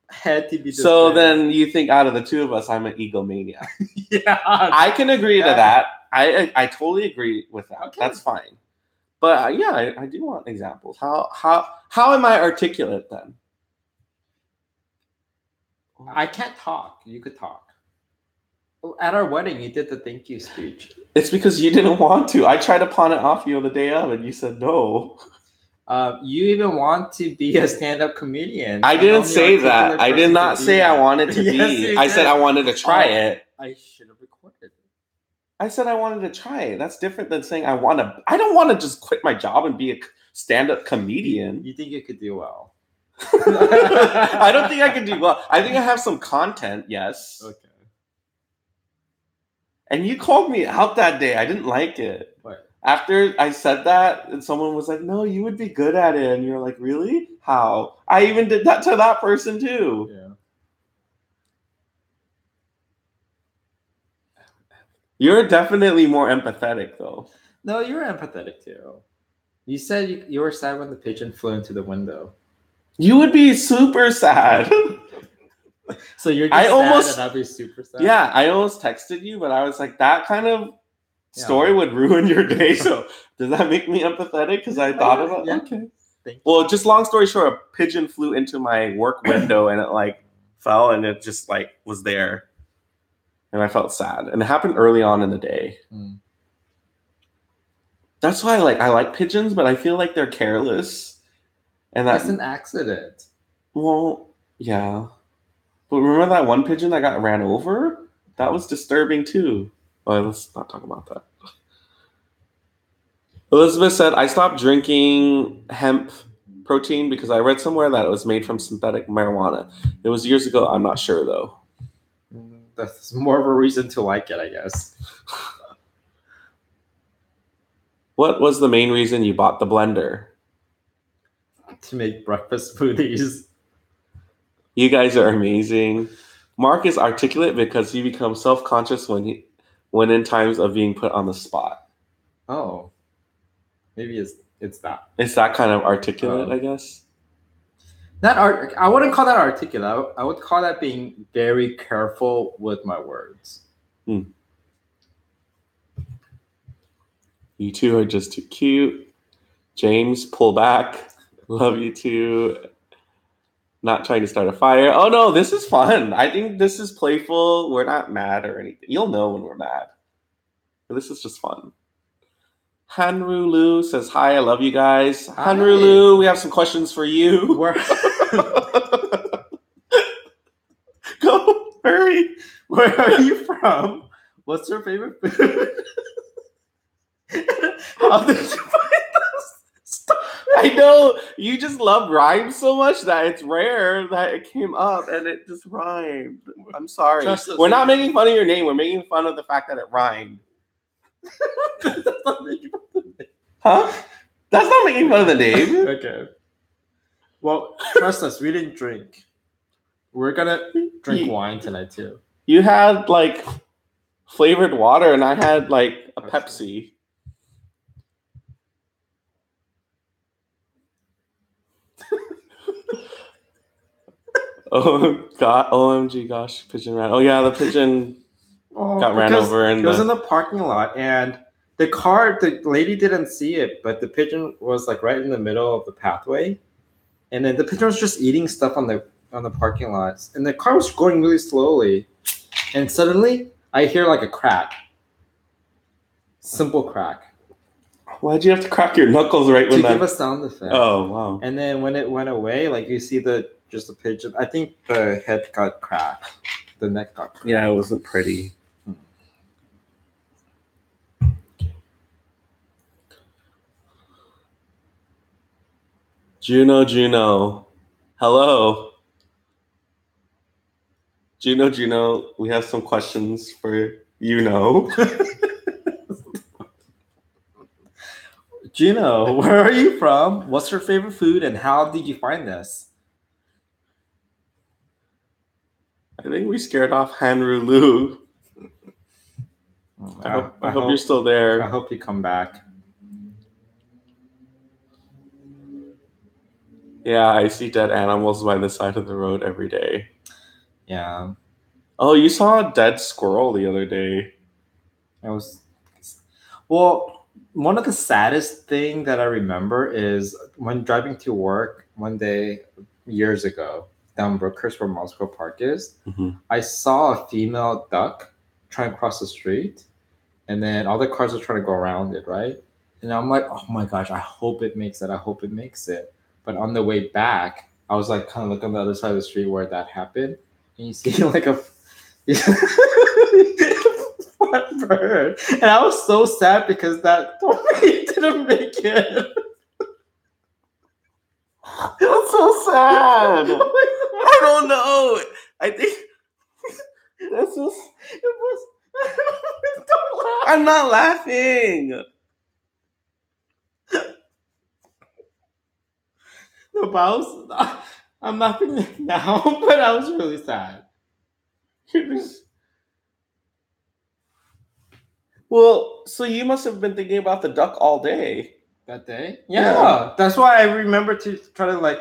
head to be so then you think out of the two of us, I'm an egomaniac. Yeah. I can agree to that. I totally agree with that. Okay. That's fine. But I do want examples. How am I articulate then? I can't talk. You could talk. At our wedding, you did the thank you speech. It's because you didn't want to. I tried to pawn it off you the day of, and you said no. You even want to be a stand-up comedian. I didn't say that. I did not say I wanted to be. I said I wanted to try it. I should have recorded. I said I wanted to try it. That's different than saying I want to. I don't want to just quit my job and be a stand-up comedian. You think you could do well? I don't think I can do well. I think I have some content, yes. Okay. And you called me out that day. I didn't like it. What? After I said that, and someone was like, no, you would be good at it. And you're like, really? How? I even did that to that person too. Yeah. You're definitely more empathetic though. No, you're empathetic too. You said you were sad when the pigeon flew into the window. You would be super sad. So you're just sad and I'd be super sad? Yeah, I almost texted you, but I was like, that kind of story would ruin your day. So does that make me empathetic? Because I thought about it. Yeah. Okay. Well, just long story short, a pigeon flew into my work window and it like fell and it just like was there. And I felt sad. And it happened early on in the day. That's why I like pigeons, but I feel like they're careless. And that's an accident. Well, yeah. But remember that one pigeon that got ran over? That was disturbing too. Well, let's not talk about that. Elizabeth said, I stopped drinking hemp protein because I read somewhere that it was made from synthetic marijuana. It was years ago. I'm not sure though. That's more of a reason to like it, I guess. What was the main reason you bought the blender? To make breakfast smoothies. You guys are amazing. Mark is articulate because he becomes self-conscious when in times of being put on the spot. Oh. Maybe it's that. It's that kind of articulate, I guess. I wouldn't call that articulate. I would call that being very careful with my words. You two are just too cute. James, pull back. Love you too. Not trying to start a fire. Oh no, this is fun. I think this is playful. We're not mad or anything. You'll know when we're mad. But this is just fun. Hanru Lu says, hi, I love you guys. Hi. Hanru Lu, we have some questions for you. Go, hurry. Where are you from? What's your favorite food? How did you find us? I know you just love rhymes so much that it's rare that it came up and it just rhymed. I'm sorry. Trust us. We're not making fun of your name. We're making fun of the fact that it rhymed. Huh? That's not making fun of the name. Okay. Well, trust us. We didn't drink. We're gonna drink wine tonight too. You had like flavored water, and I had like a Pepsi. Oh God! OMG! Gosh, pigeon ran. Oh yeah, the pigeon got ran over, and it was in the parking lot, and the lady didn't see it, but the pigeon was like right in the middle of the pathway, and then the pigeon was just eating stuff on the parking lots, and the car was going really slowly, and suddenly I hear like a crack, simple crack. Why'd you have to crack your knuckles right when to give a sound effect? Oh wow! And then when it went away, like you see just the pigeon. I think the head got cracked, the neck got cracked. Yeah, it wasn't pretty. Juno, hello. Juno, we have some questions for Juno. Juno, where are you from? What's your favorite food, and how did you find this? I think we scared off Hanru Lu. I hope you're still there. I hope you come back. Yeah, I see dead animals by the side of the road every day. Yeah. Oh, you saw a dead squirrel the other day. Well, one of the saddest thing that I remember is when driving to work one day years ago down Brookhurst where Moscow Park is. Mm-hmm. I saw a female duck trying to cross the street, and then all the cars are trying to go around it, right? And I'm like, oh my gosh, I hope it makes it. I hope it makes it. But on the way back, I was like kind of looking on the other side of the street where that happened, and you see like a flat bird, and I was so sad because that he didn't make it. That's so sad. I don't know. I think that's just. It was. Don't laugh. I'm not laughing. No, but I'm laughing now, but I was really sad. Well, so you must have been thinking about the duck all day. That day? Yeah. That's why I remember to try to like.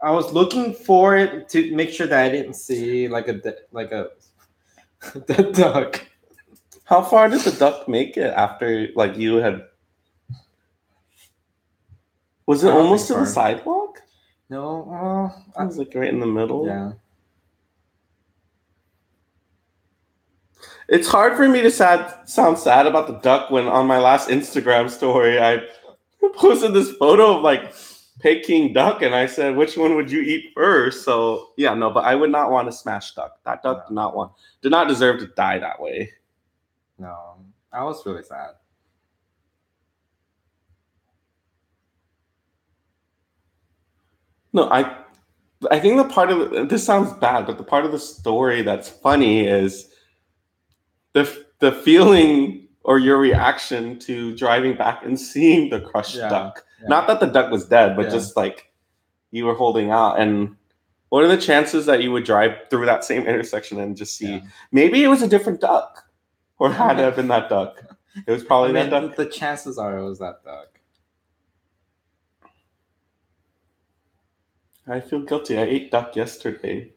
I was looking for it to make sure that I didn't see like a dead duck. How far did the duck make it after like you had? Was it almost to the sidewalk? No, it was like right in the middle. Yeah. It's hard for me to sound sad about the duck when on my last Instagram story I posted this photo of like Peking duck, and I said, which one would you eat first? So yeah, no, but I would not want to smash duck. That duck did not deserve to die that way. No, I was really sad. No, I think the part of this sounds bad, but the part of the story that's funny is the feeling or your reaction to driving back and seeing the crushed duck. Yeah. Not that the duck was dead, but just like you were holding out. And what are the chances that you would drive through that same intersection and just see maybe it was a different duck, or had to have been that duck? It was probably that duck. The chances are it was that duck. I feel guilty. I ate duck yesterday.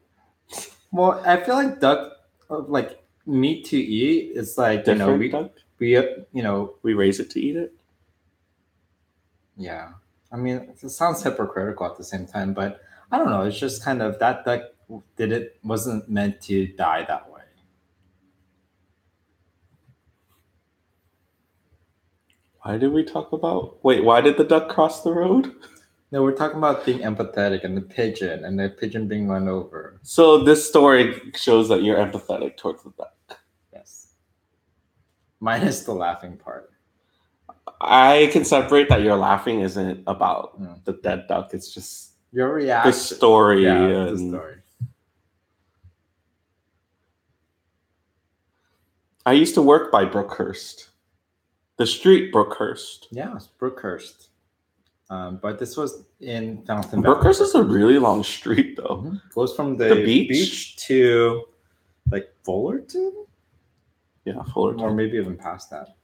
Well, I feel like duck, like meat to eat, is like different duck. We raise it to eat it. Yeah, I mean, it sounds hypocritical at the same time, but I don't know. It's just kind of that duck wasn't meant to die that way. Why did we talk about? Wait, why did the duck cross the road? No, we're talking about being empathetic and the pigeon being run over. So this story shows that you're empathetic towards the duck. Yes. Minus the laughing part. I can separate that your laughing isn't about the dead duck. It's just your reaction. the story. Yeah, the story. I used to work by Brookhurst. The street Brookhurst. Yeah, it's Brookhurst. But this was in Fountain Valley. Brookhurst is a really long street, though. Mm-hmm. Goes from the beach to like Fullerton. Yeah, Fullerton. Or maybe even past that.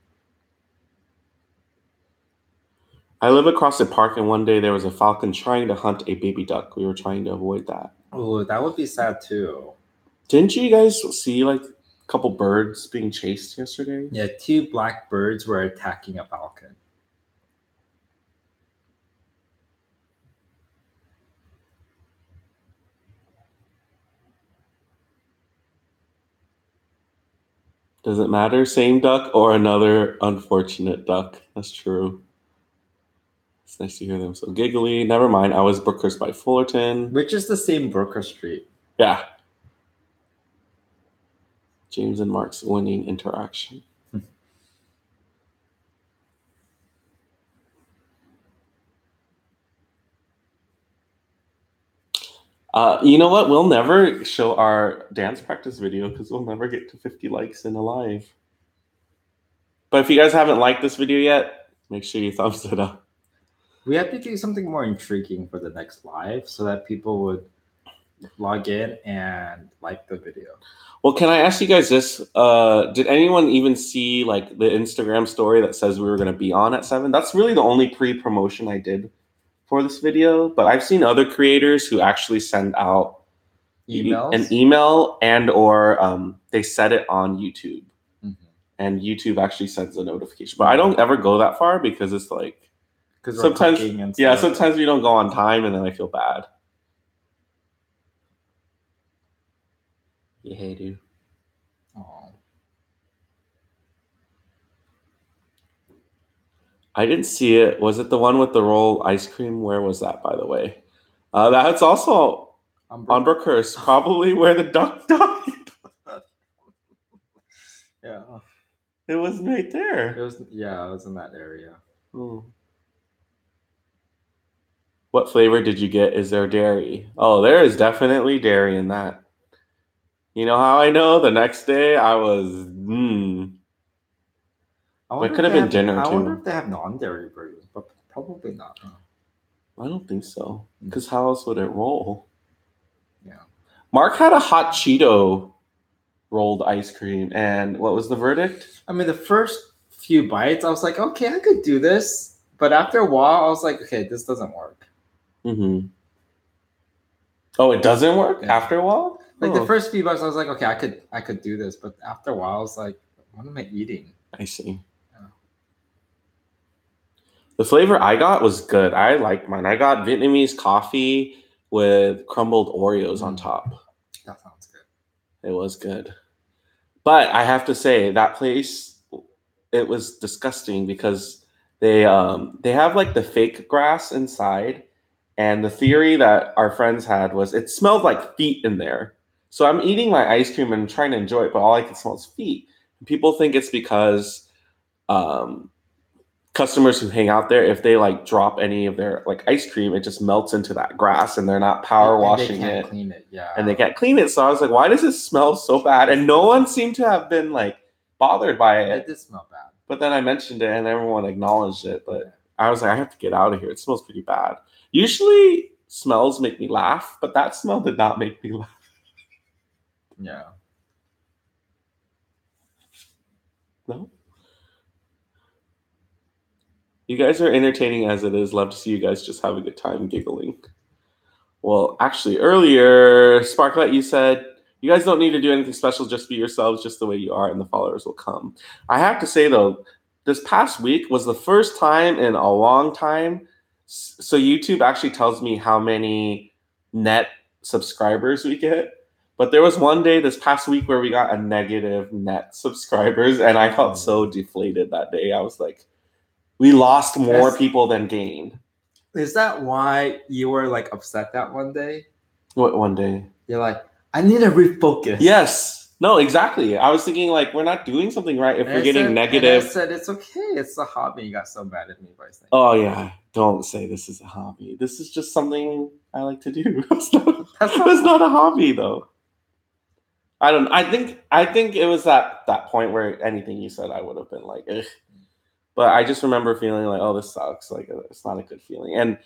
I live across the park, and one day there was a falcon trying to hunt a baby duck. We were trying to avoid that. Oh, that would be sad too. Didn't you guys see like a couple birds being chased yesterday? Yeah, 2 black birds were attacking a falcon. Does it matter? Same duck or another unfortunate duck? That's true. It's nice to hear them so giggly. Never mind. I was Brookhurst by Fullerton. Which is the same Brookhurst Street. Yeah. James and Mark's winning interaction. You know what? We'll never show our dance practice video because we'll never get to 50 likes in a live. But if you guys haven't liked this video yet, make sure you thumbs it up. We have to do something more intriguing for the next live so that people would log in and like the video. Well, can I ask you guys this? Did anyone even see like the Instagram story that says we were going to be on at 7? That's really the only pre-promotion I did for this video. But I've seen other creators who actually send out an email and or they set it on YouTube. Mm-hmm. And YouTube actually sends a notification. But I don't ever go that far because it's like, sometimes we don't go on time and then I feel bad. Yeah, dude. Oh. I didn't see it. Was it the one with the roll ice cream? Where was that, by the way? That's also on Brookhurst, probably where the duck died. Yeah. It was right there. It was in that area. Hmm. What flavor did you get? Is there dairy? Oh, there is definitely dairy in that. You know how I know? The next day I was, It could have been dinner too. I wonder if they have non-dairy burgers, but probably not. Huh? I don't think so. Because how else would it roll? Yeah. Mark had a hot Cheeto rolled ice cream, and what was the verdict? I mean, the first few bites, I was like, okay, I could do this. But after a while, I was like, okay, this doesn't work. Mm-hmm. Oh, it doesn't work after a while? Like the first few bites, I was like, okay, I could do this. But after a while, I was like, what am I eating? I see. Yeah. The flavor I got was good. I like mine. I got Vietnamese coffee with crumbled Oreos on top. That sounds good. It was good. But I have to say, that place, it was disgusting because they have like the fake grass inside. And the theory that our friends had was it smelled like feet in there. So I'm eating my ice cream and trying to enjoy it, but all I can smell is feet. And people think it's because customers who hang out there, if they like drop any of their like ice cream, it just melts into that grass and they're not power washing it. Clean it, yeah. And they can't clean it. So I was like, why does it smell so bad? And no one seemed to have been like bothered by it. It did smell bad. But then I mentioned it and everyone acknowledged it. But I was like, I have to get out of here. It smells pretty bad. Usually smells make me laugh, but that smell did not make me laugh. Yeah. No? You guys are entertaining as it is. Love to see you guys just have a good time giggling. Well, actually, earlier, Sparklet, you said, you guys don't need to do anything special. Just be yourselves just the way you are, and the followers will come. I have to say, though, this past week was the first time in a long time. So YouTube actually tells me how many net subscribers we get. But there was one day this past week where we got a negative net subscribers, and I felt so deflated that day. I was like, we lost more people than gained. Is that why you were like upset that one day? What one day? You're like, I need to refocus. Yes. No, exactly. I was thinking like we're not doing something right if And we're I getting said, negative. it's okay. It's a hobby. You got so mad at me by saying. Oh yeah, don't say this is a hobby. This is just something I like to do. It's not, That's it's not. not a hobby though. I don't. I think it was that point where anything you said I would have been like, ugh. But I just remember feeling like, oh, this sucks. Like it's not a good feeling. And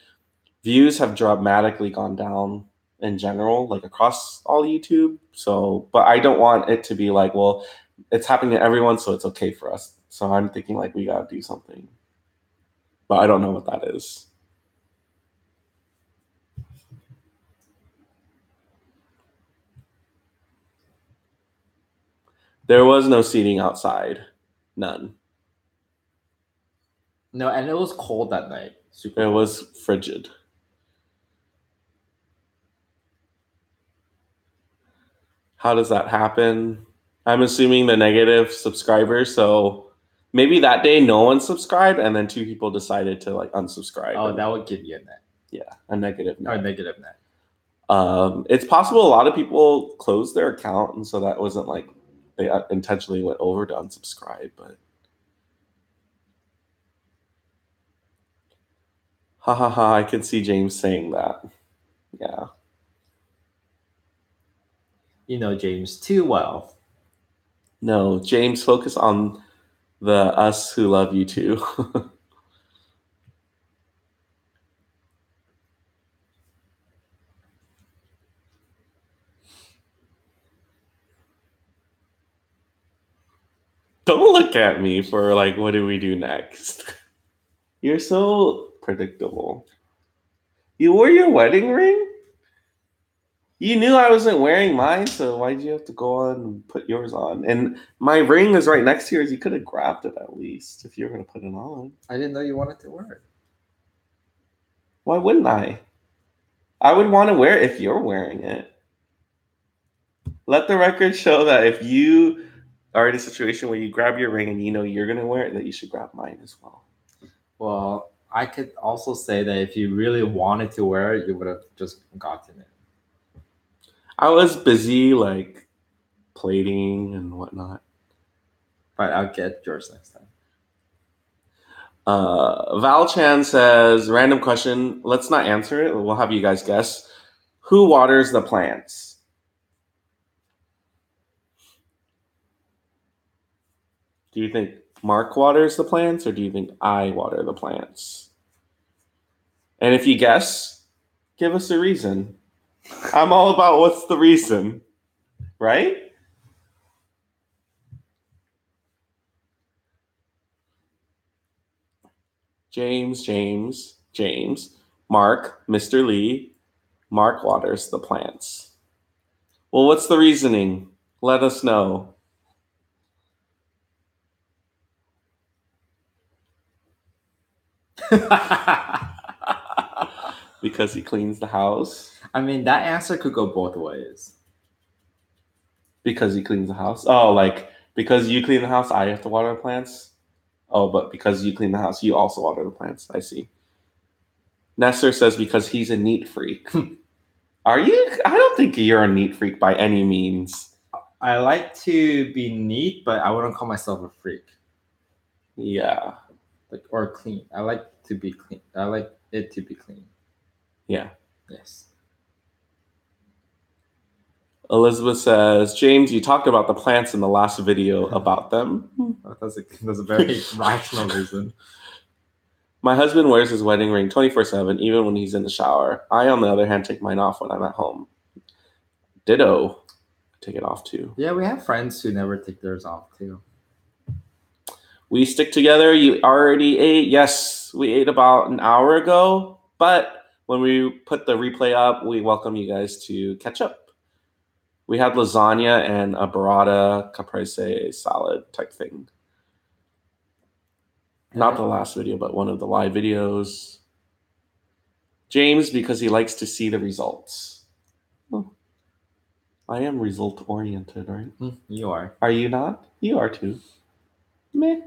views have dramatically gone down in general, like across all YouTube. So, but I don't want it to be like, well, it's happening to everyone, so it's okay for us. So I'm thinking like we gotta do something, but I don't know what that is. There was no seating outside, none. No, and it was cold that night. Super It cold. was frigid. How does that happen? I'm assuming the negative subscribers. So maybe that day no one subscribed, and then two people decided to like unsubscribe. Oh, and, that would give you a net. yeah, a negative Or net. negative net. It's possible a lot of people closed their account, and so that wasn't like they intentionally went over to unsubscribe. But ha ha ha! I can see James saying that. Yeah. You know James too well. No, James, focus on the us who love you too. Don't look at me for like, what do we do next? You're so predictable. You wore your wedding ring? You knew I wasn't wearing mine, so why'd you have to go on and put yours on? And my ring is right next to yours. You could have grabbed it at least if you were going to put it on. I didn't know you wanted to wear it. Why wouldn't I? I would want to wear it if you're wearing it. Let the record show that if you are in a situation where you grab your ring and you know you're going to wear it, that you should grab mine as well. Well, I could also say that if you really wanted to wear it, you would have just gotten it. I was busy like plating and whatnot. But I'll get yours next time. Val Chan says, random question. Let's not answer it. We'll have you guys guess. Who waters the plants? Do you think Mark waters the plants or do you think I water the plants? And if you guess, give us a reason. I'm all about what's the reason, right? James, Mark, Mr. Lee, Mark waters the plants. Well, what's the reasoning? Let us know. Because he cleans the house. I mean, that answer could go both ways. Because he cleans the house. Oh, like because you clean the house, I have to water the plants. Oh, but because you clean the house, you also water the plants. I see. Nestor says because he's a neat freak. Are you? I don't think you're a neat freak by any means. I like to be neat, but I wouldn't call myself a freak. Yeah. Like or clean. I like to be clean. I like it to be clean. Yeah. Yes. Elizabeth says, James, you talked about the plants in the last video about them. That's a very rational reason. My husband wears his wedding ring 24/7, even when he's in the shower. I, on the other hand, take mine off when I'm at home. Ditto. Take it off too. Yeah, we have friends who never take theirs off too. We stick together. You already ate. Yes, we ate about an hour ago. But when we put the replay up, we welcome you guys to catch up. We had lasagna and a burrata caprese salad type thing. Not the last video, but one of the live videos. James, because he likes to see the results. Well, I am result oriented, right? You are. Are you not? You are too. Meh.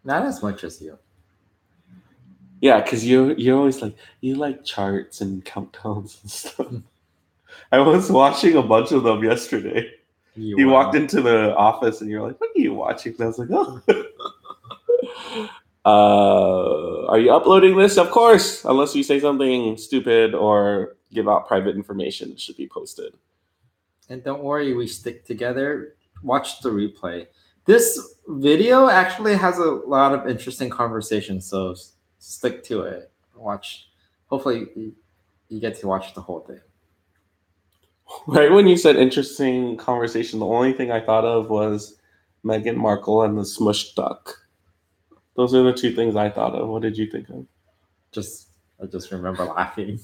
Not as much as you. Yeah, because you're always like, you like charts and countdowns and stuff. I was watching a bunch of them yesterday. You walked into the office and you're like, "What are you watching?" And I was like, "Oh." Are you uploading this? Of course, unless you say something stupid or give out private information, it should be posted. And don't worry, we stick together. Watch the replay. This video actually has a lot of interesting conversations, so stick to it. Watch. Hopefully, you get to watch the whole thing. Right when you said interesting conversation, the only thing I thought of was Meghan Markle and the smushed duck. Those are the two things I thought of. What did you think of? I just remember laughing.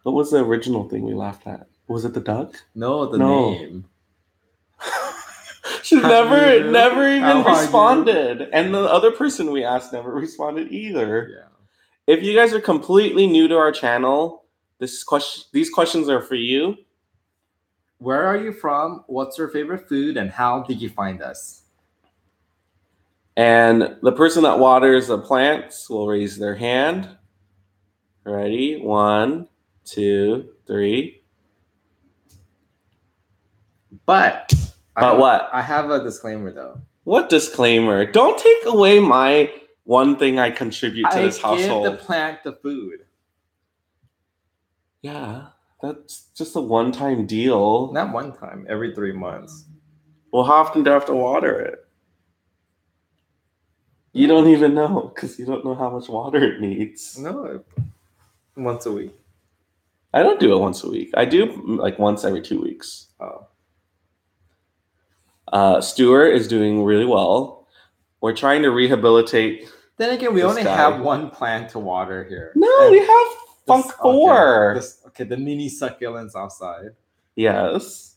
What was the original thing we laughed at? Was it the duck? No, the name. She never even responded. And the other person we asked never responded either. Yeah. If you guys are completely new to our channel, these questions are for you. Where are you from? What's your favorite food? And how did you find us? And the person that waters the plants will raise their hand. Ready? 1, 2, 3. But what? I have a disclaimer though. What disclaimer? Don't take away my one thing I contribute to this household. I give the plant the food. Yeah, that's just a one-time deal. Not one time, every 3 months. Well, how often do I have to water it? You don't even know because you don't know how much water it needs. No, once a week. I don't do it once a week. I do like once every 2 weeks. Stuart is doing really well. We're trying to rehabilitate. Then again, we only have one plant to water here. No, we have Funk 4. Okay, the mini succulents outside. Yes.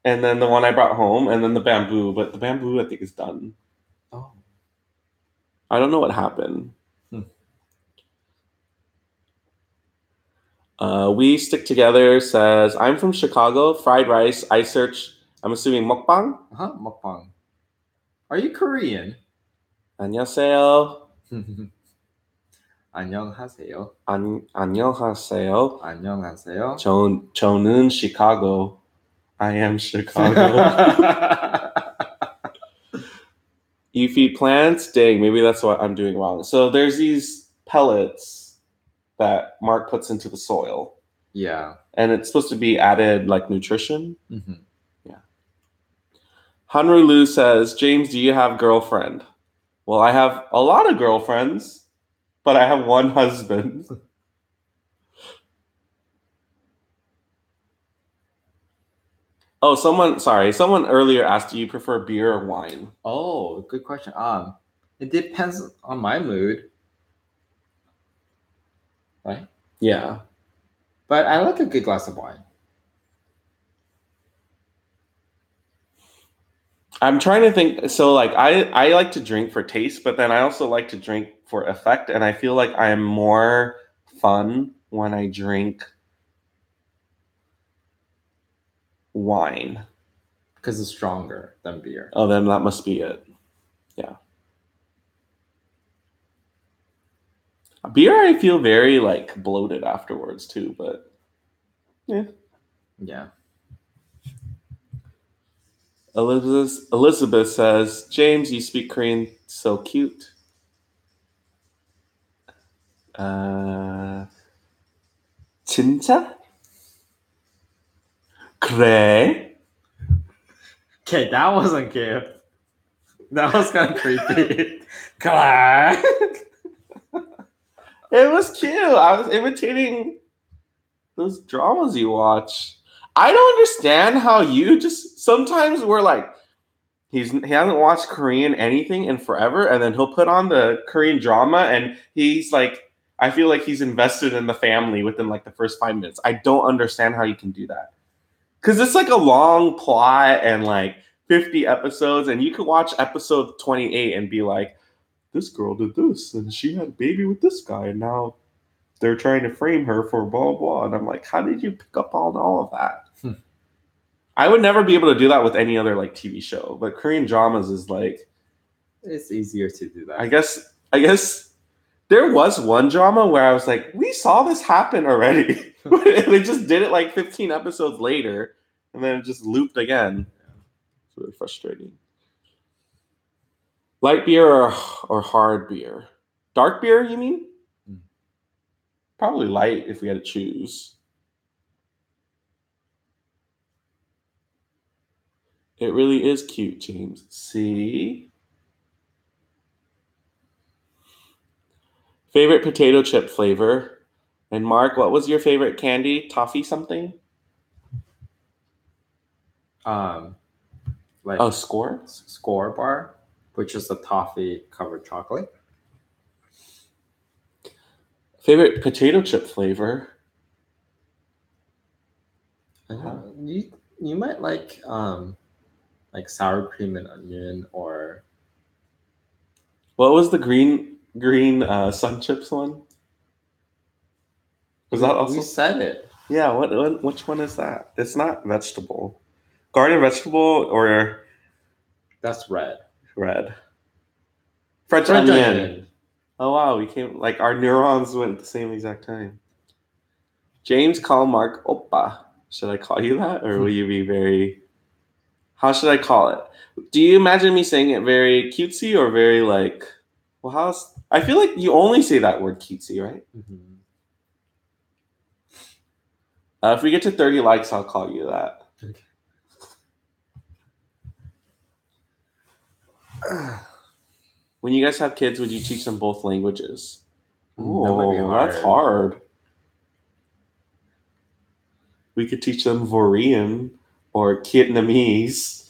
And then the one I brought home, and then the bamboo. But the bamboo, I think, is done. Oh. I don't know what happened. We Stick Together says, I'm from Chicago. Fried rice. I search, I'm assuming Mukbang? Mukbang. Are you Korean? 안녕하세요. 안녕하세요. 안녕하세요. 안녕하세요. 저는 Chicago. I am Chicago. You feed plants? Dang, maybe that's what I'm doing wrong. So there's these pellets that Mark puts into the soil. Yeah. And it's supposed to be added like nutrition. Mm-hmm. Yeah. Hanru says, James, do you have girlfriend? Well, I have a lot of girlfriends, but I have one husband. Oh, someone earlier asked, do you prefer beer or wine? Oh, good question. It depends on my mood. Right? Yeah. But I like a good glass of wine. I'm trying to think. So, like, I like to drink for taste, but then I also like to drink for effect. And I feel like I'm more fun when I drink wine. Because it's stronger than beer. Oh, then that must be it. Yeah. Beer, I feel very, like, bloated afterwards, too, but yeah. Yeah. Elizabeth says, James, you speak Korean so cute. 진짜? 그래? Okay, that wasn't cute. That was kind of creepy. Klar. It was cute. I was imitating those dramas you watch. I don't understand how you just sometimes we're like he hasn't watched Korean anything in forever, and then he'll put on the Korean drama and he's like, I feel like he's invested in the family within like the first 5 minutes. I don't understand how you can do that. Because it's like a long plot and like 50 episodes, and you could watch episode 28 and be like, this girl did this, and she had a baby with this guy, and now they're trying to frame her for blah, blah. And I'm like, how did you pick up on all of that? I would never be able to do that with any other like TV show, but Korean dramas is like... It's easier to do that. I guess there was one drama where I was like, we saw this happen already. They just did it like 15 episodes later. and then it just looped again. It's really frustrating. Light beer or hard beer? Dark beer, you mean? Probably light if we had to choose. It really is cute, James. See? Favorite potato chip flavor? And Mark, what was your favorite candy? Toffee something? Like Oh, Score? Score bar, which is the toffee covered chocolate. Favorite potato chip flavor? You might like sour cream and onion, or What was the green sun chips one? Was that also? we said it. Yeah. Which one is that? It's not vegetable. Garden vegetable or That's red. red? French French onion. onion. Oh wow, we came like our neurons went at the same exact time. James, call Mark Oppa. Should I call you that, or will you be very? How should I call it? Do you imagine me saying it very cutesy or very like? Well, how's? I feel like you only say that word cutesy, right? Mm-hmm. If we get to 30 likes, I'll call you that. When you guys have kids, would you teach them both languages? Oh, that's hard. We could teach them Korean or Vietnamese.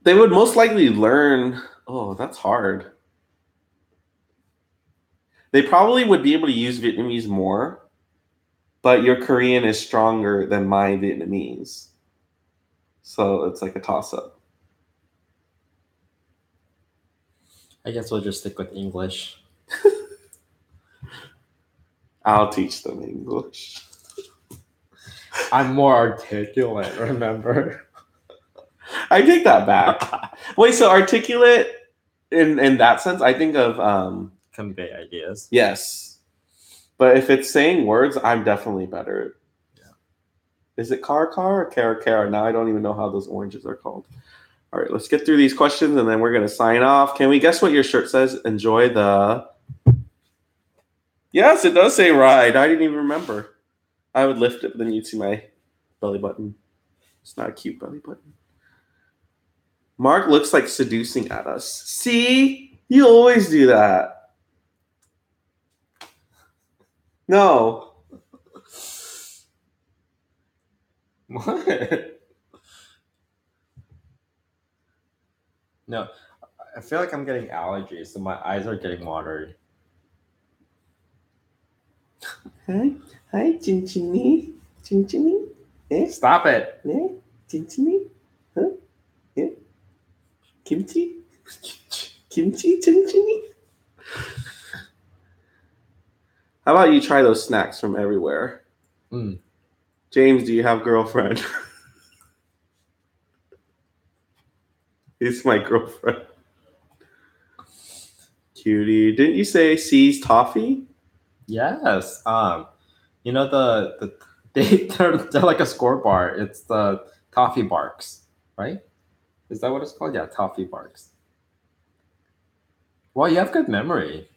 They would most likely learn. Oh, that's hard. They probably would be able to use Vietnamese more, but your Korean is stronger than my Vietnamese. So it's like a toss-up. I guess we'll just stick with English. I'll teach them English. I'm more articulate, remember? I take that back. Wait, so articulate in that sense, I think of Convey ideas. yes. But if it's saying words, I'm definitely better. Yeah. Is it car or cara? Now I don't even know how those oranges are called. All right, let's get through these questions and then we're going to sign off. Can we guess what your shirt says? Enjoy the... Yes, it does say ride. I didn't even remember. I would lift it, but then you'd see my belly button. It's not a cute belly button. Mark looks like seducing at us. See? You always do that. No. What? No, I feel like I'm getting allergies, so my eyes are getting watery. Hi, Chinchini. Chinchini. Eh? Stop it. Eh? Chinchini. Huh? Yeah. Kimchi. Kimchi Chinchini. How about you try those snacks from everywhere? James, do you have girlfriend? He's my girlfriend. Cutie. Didn't you say C's toffee? Yes. You know they're like a score bar. It's the toffee barks, right? Is that what it's called? Yeah, toffee barks. Well, you have good memory.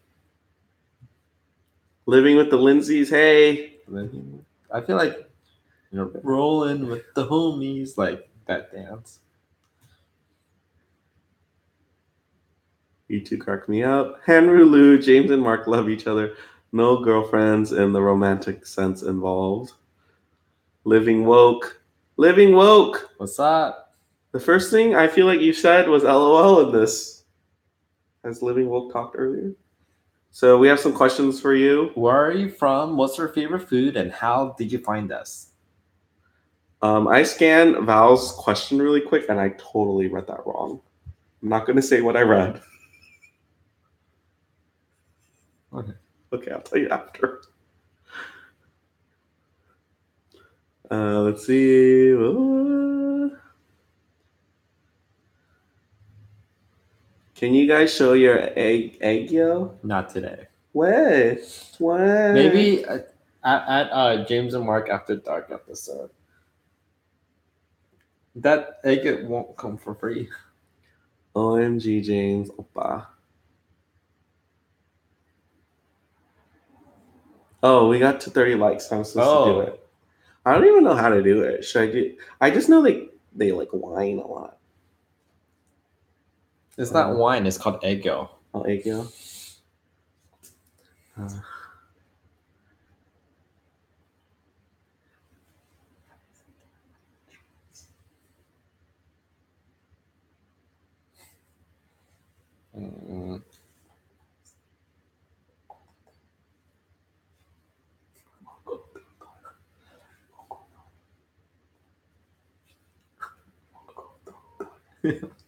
Living with the Lindsays. Hey. I feel like rolling with the homies, like that dance. You two crack me up. Henry Lou, James and Mark love each other. No girlfriends in the romantic sense involved. Living woke. Living woke. What's up? The first thing I feel like you said was LOL in this. As Living Woke talked earlier. So we have some questions for you. Where are you from? What's your favorite food? And how did you find us? I scanned Val's question really quick and I totally read that wrong. I'm not going to say what I read. Okay, I'll tell you after. Let's see. Can you guys show your egg yolk? Not today. Where? Where? Maybe at James and Mark After Dark episode. That egg it won't come for free. OMG, James. Oppa. Oh, we got to 30 likes. I'm supposed to do it. I don't even know how to do it. Should I do? I just know they like whine a lot. It's not wine. It's called eggo. Oh, eggo.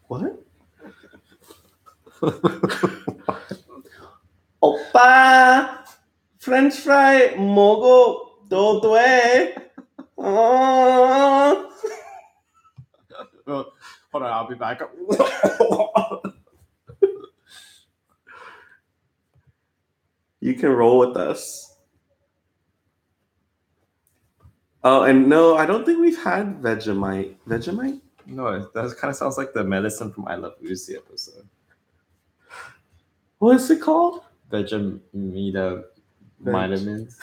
What? Oppa! French fry mogo dodwe. Oh. Hold on, I'll be back. You can roll with us. Oh, and no, I don't think we've had Vegemite. Vegemite? No, that kind of sounds like the medicine from I Love Lucy episode. What is it called? Vegemita vitamins.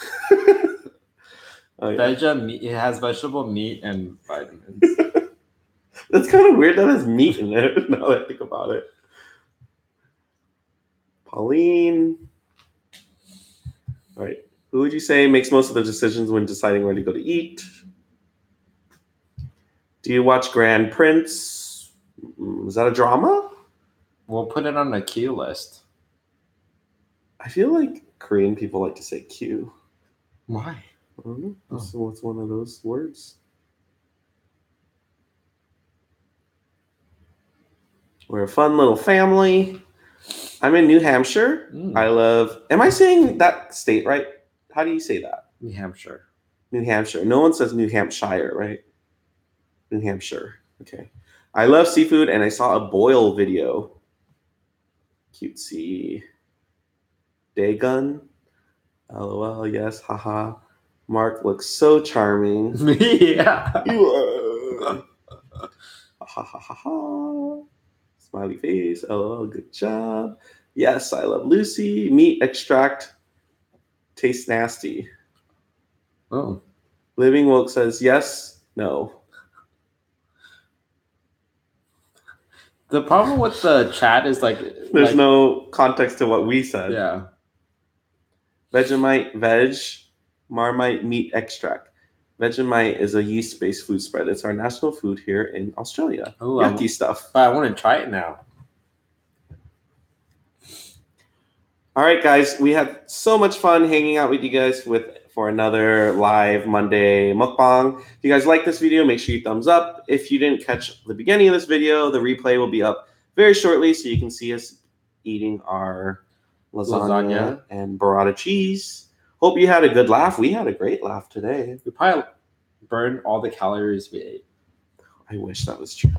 Oh, yeah. It has vegetable meat and vitamins. That's kind of weird that has meat in it, now that I think about it. Pauline. All right. Who would you say makes most of the decisions when deciding where to go to eat? Do you watch Grand Prince? Is that a drama? We'll put it on the Q list. I feel like Korean people like to say Q. Why? I don't know. What's one of those words? We're a fun little family. I'm in New Hampshire. I love. Am I saying that state right? How do you say that? New Hampshire. New Hampshire. No one says New Hampshire, right? New Hampshire. Okay. I love seafood, and I saw a boil video. Cutesy. Daegun. LOL. Yes. Haha. Mark looks so charming. Yeah. You are. Ha ha ha ha. Smiley face. LOL. Good job. Yes, I love Lucy. Meat extract. Tastes nasty. Oh. Living Woke says yes. No. The problem with the chat is there's no context to what we said. Yeah. Vegemite, veg, Marmite, meat extract. Vegemite is a yeast-based food spread. It's our national food here in Australia. Ooh, Yucky stuff. I want to try it now. All right, guys. We had so much fun hanging out with you guys for another live Monday mukbang. If you guys like this video, make sure you thumbs up. If you didn't catch the beginning of this video, the replay will be up very shortly so you can see us eating our lasagna and burrata cheese. Hope you had a good laugh. We had a great laugh today. We probably burned all the calories we ate. I wish that was true.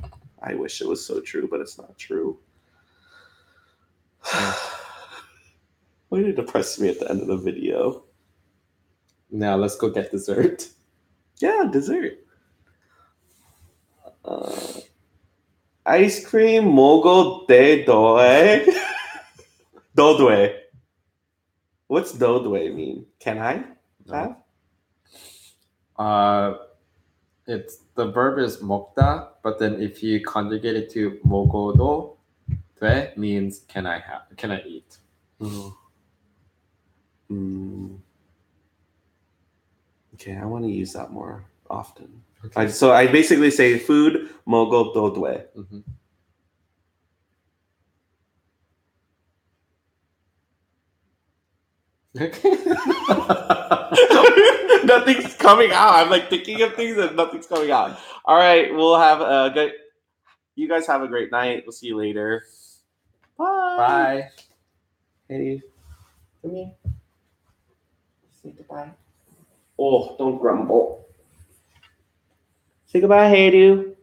I wish it was so true, but it's not true. Why did it depress me at the end of the video? Now let's go get dessert. Yeah, dessert. Ice cream mogo de doe. Dodwe. What's dodwe mean? Can I have? It's the verb is 먹다, but then if you conjugate it to 먹어도 돼 means can I eat? Okay, I want to use that more often. Okay. So I basically say food mogo dodwe. Nothing's coming out. I'm like thinking of things and nothing's coming out. All right, we'll have a good. You guys have a great night. We'll see you later. Bye. Bye. Hey, come here. Say goodbye. Oh, don't grumble. Say goodbye, Haydu.